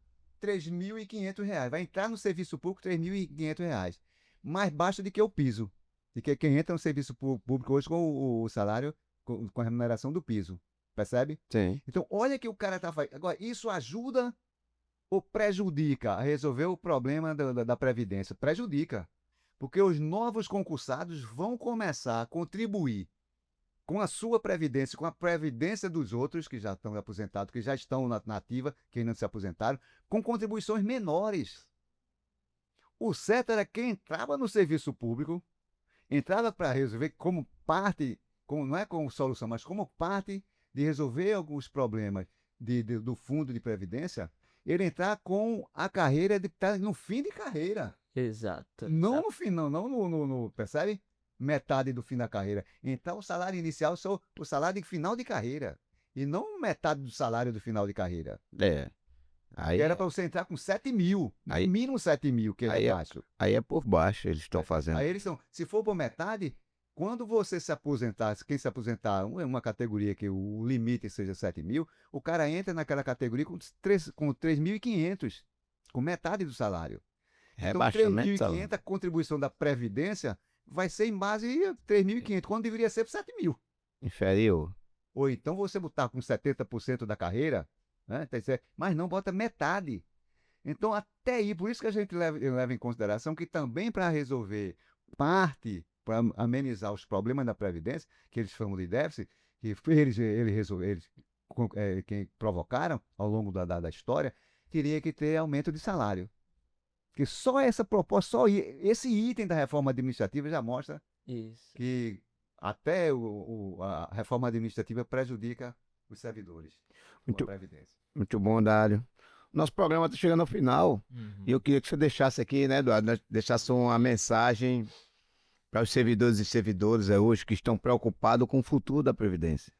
R$ 3.500, vai entrar no serviço público R$ 3.500, mais baixo do que o piso, de que quem entra no serviço público hoje com o salário, com a remuneração do piso, percebe? Sim. Então, olha que o cara está fazendo. Agora, isso ajuda ou prejudica a resolver o problema da Previdência? Prejudica. Porque os novos concursados vão começar a contribuir com a sua Previdência, com a Previdência dos outros que já estão aposentados, que já estão na ativa, que ainda não se aposentaram, com contribuições menores. O certo era quem entrava no serviço público, entrava para resolver como parte, não é como solução, mas como parte de resolver alguns problemas do fundo de previdência, ele entrar com a carreira de estar no fim de carreira. Exato. Não no fim, não percebe? Metade do fim da carreira. Então o salário inicial é o salário de final de carreira. E não metade do salário do final de carreira. É. Aí, Que era para você entrar com 7 mil. Aí- No mínimo 7 mil, que aí é é- baixo. aí é por baixo, eles estão fazendo. Aí eles são, se for por metade, quando você se aposentar, quem se aposentar em uma categoria que o limite seja 7 mil, o cara entra naquela categoria com 3.500, com metade do salário. Então, Rebaixamento, 3.500, a contribuição da Previdência vai ser em base a 3.500, quando deveria ser por 7 mil. inferior. Ou então você botar com 70% da carreira, né? Mas não bota metade. Então, até aí, por isso que a gente leva em consideração que também para resolver parte, para amenizar os problemas da Previdência, que eles chamam de déficit, que quem provocaram ao longo da história, teria que ter aumento de salário. Porque só essa proposta, esse item da reforma administrativa já mostra Isso. que até a reforma administrativa prejudica os servidores com a Muito, Previdência. muito bom, Dário. Nosso programa está chegando ao final. Uhum. E eu queria que você deixasse aqui, né, Eduardo, deixasse uma mensagem para os servidores e servidoras hoje que estão preocupados com o futuro da Previdência.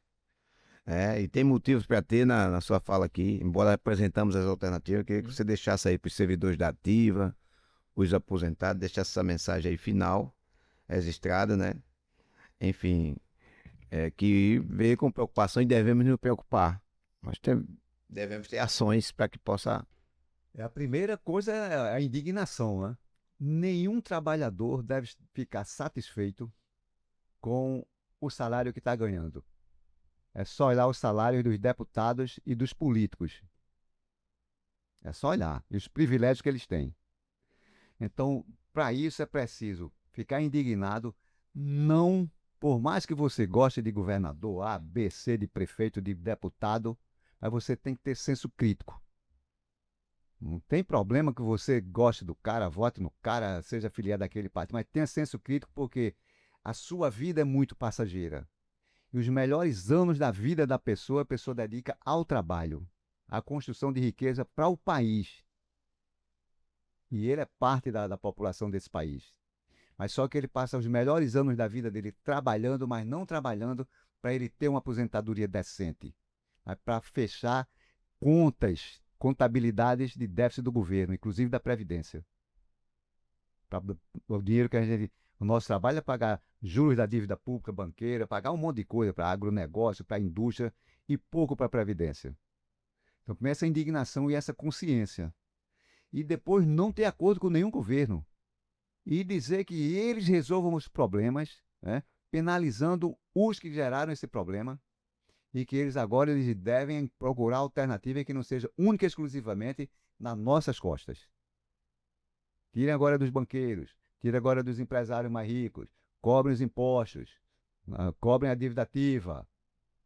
E tem motivos para ter na sua fala aqui, embora apresentamos as alternativas, eu queria que você deixasse aí para os servidores da ativa, os aposentados, deixasse essa mensagem aí final, registrada, né? Enfim, que veio com preocupação e devemos nos preocupar. Devemos ter ações para que possa. A primeira coisa é a indignação, né? Nenhum trabalhador deve ficar satisfeito com o salário que está ganhando. É só olhar os salários dos deputados e dos políticos. É só olhar. E os privilégios que eles têm. Então, para isso é preciso ficar indignado, não, por mais que você goste de governador, A, B, C, de prefeito, de deputado, mas você tem que ter senso crítico. Não tem problema que você goste do cara, vote no cara, seja filiado daquele partido, mas tenha senso crítico porque a sua vida é muito passageira. E os melhores anos da vida da pessoa, a pessoa dedica ao trabalho, à construção de riqueza para o país. E ele é parte da população desse país. Mas só que ele passa os melhores anos da vida dele trabalhando, mas não trabalhando para ele ter uma aposentadoria decente. Mas para fechar contabilidades de déficit do governo, inclusive da Previdência. O dinheiro que o nosso trabalho é pagar juros da dívida pública, banqueira, pagar um monte de coisa para agronegócio, para a indústria e pouco para a Previdência. Então, primeiro essa indignação e essa consciência. E depois não ter acordo com nenhum governo. E dizer que eles resolvam os problemas, né, penalizando os que geraram esse problema, e que eles agora devem procurar alternativa que não seja única e exclusivamente nas nossas costas. Tirem agora dos banqueiros, tirem agora dos empresários mais ricos, cobrem os impostos, cobrem a dívida ativa,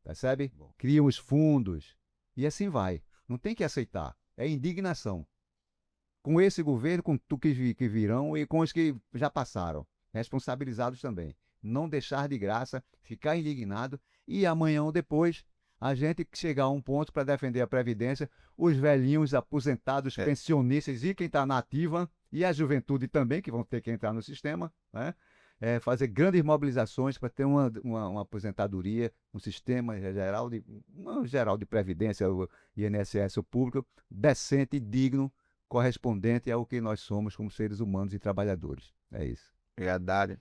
percebe? Criam os fundos, e assim vai. Não tem que aceitar, é indignação. com esse governo, com tu que virão e com os que já passaram, responsabilizados também. Não deixar de graça, ficar indignado e amanhã ou depois a gente chegar a um ponto para defender a Previdência, os velhinhos, aposentados, pensionistas e quem está na ativa, e a juventude também, que vão ter que entrar no sistema, né? Fazer grandes mobilizações para ter uma aposentadoria, um sistema geral de Previdência, o INSS, o público, decente e digno, correspondente ao que nós somos como seres humanos e trabalhadores. É isso. Obrigado, Dário.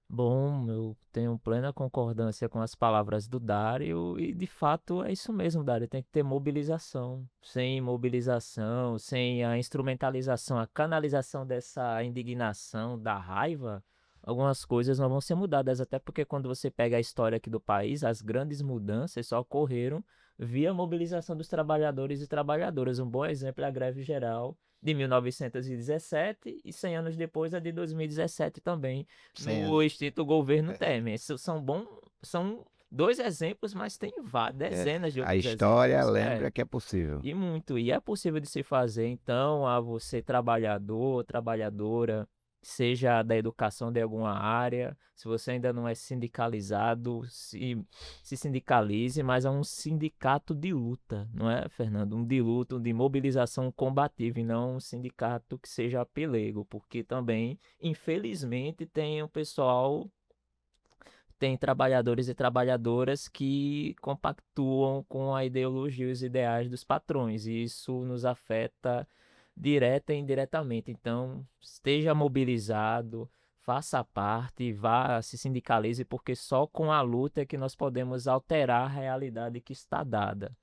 Bom, eu tenho plena concordância com as palavras do Dário e de fato é isso mesmo, Dário. Tem que ter mobilização. Sem mobilização, sem a instrumentalização, a canalização dessa indignação, da raiva, algumas coisas não vão ser mudadas. Até porque quando você pega a história aqui do país, as grandes mudanças só ocorreram via mobilização dos trabalhadores e trabalhadoras. Um bom exemplo é a greve geral de 1917 e 100 anos depois a de 2017 também, no extinto governo Temer. São dois exemplos, mas tem dezenas de A outros história exemplos. lembra que é possível. E muito, e é possível de se fazer. Então, a você trabalhador, trabalhadora, seja da educação de alguma área, se você ainda não é sindicalizado, se sindicalize, mas é um sindicato de luta, não é, Fernando? Um de luta, um de mobilização combativa, e não um sindicato que seja pelego, porque também, infelizmente, tem trabalhadores e trabalhadoras que compactuam com a ideologia e os ideais dos patrões, e isso nos afeta direta e indiretamente. Então, esteja mobilizado, faça parte, vá, se sindicalize, porque só com a luta é que nós podemos alterar a realidade que está dada.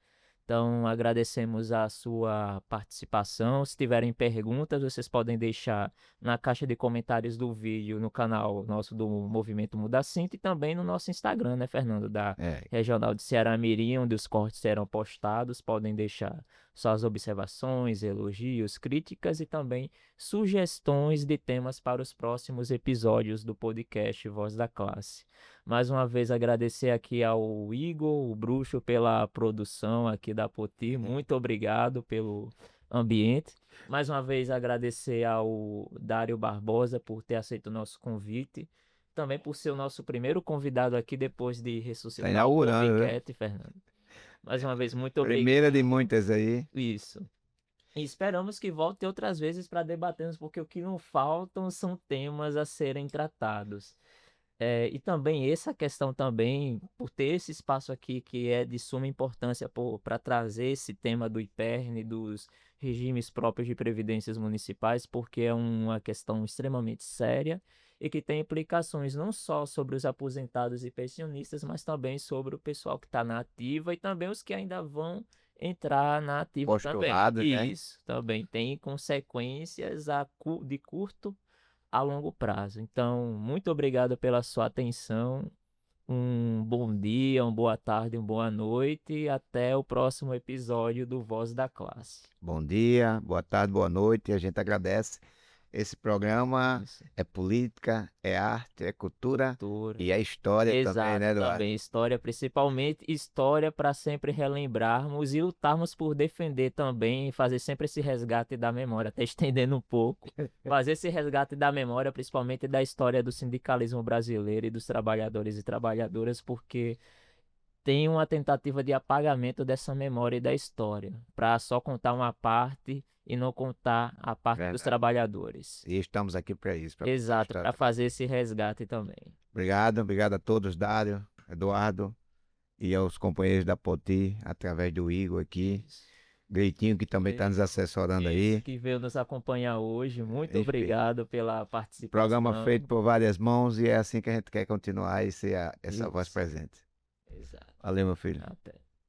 Então, agradecemos a sua participação. Se tiverem perguntas, vocês podem deixar na caixa de comentários do vídeo no canal nosso do Movimento Muda Cinto e também no nosso Instagram, né, Fernando? Da Regional de Ceará Mirim, onde os cortes serão postados. Podem deixar suas observações, elogios, críticas e também sugestões de temas para os próximos episódios do podcast Voz da Classe. Mais uma vez agradecer aqui ao Igor, o Bruxo, pela produção aqui da Poti. Muito obrigado pelo ambiente. Mais uma vez agradecer ao Dário Barbosa por ter aceito o nosso convite. Também por ser o nosso primeiro convidado aqui depois de ressuscitar o Copycat, Fernando. Mais uma vez, muito obrigado. Primeira de muitas aí. Isso. E esperamos que volte outras vezes para debatermos, porque o que não faltam são temas a serem tratados. E também essa questão também, por ter esse espaço aqui que é de suma importância para trazer esse tema do IPERN, dos regimes próprios de previdências municipais, porque é uma questão extremamente séria e que tem implicações não só sobre os aposentados e pensionistas, mas também sobre o pessoal que está na ativa e também os que ainda vão entrar na ativa também. Né? Isso também tem consequências de curto a longo prazo. Então, muito obrigado pela sua atenção. Um bom dia, uma boa tarde, uma boa noite e até o próximo episódio do Voz da Classe. Bom dia, boa tarde, boa noite. A gente agradece. Esse programa é política, é arte, é cultura e é história. Exato, também, né, Eduardo? Também história, principalmente história para sempre relembrarmos e lutarmos por defender também, fazer sempre esse resgate da memória, até estendendo um pouco, fazer esse resgate da memória, principalmente da história do sindicalismo brasileiro e dos trabalhadores e trabalhadoras, porque tem uma tentativa de apagamento dessa memória e da história, para só contar uma parte e não contar a parte dos trabalhadores. E estamos aqui para isso. Exato, para fazer esse resgate também. Obrigado a todos, Dário, Eduardo e aos companheiros da Poti, através do Igor aqui. Greitinho, que também está nos assessorando aí. Que veio nos acompanhar hoje. Muito obrigado pela participação. Programa feito por várias mãos e é assim que a gente quer continuar e ser essa voz presente. Exato. Valeu, meu filho. Até.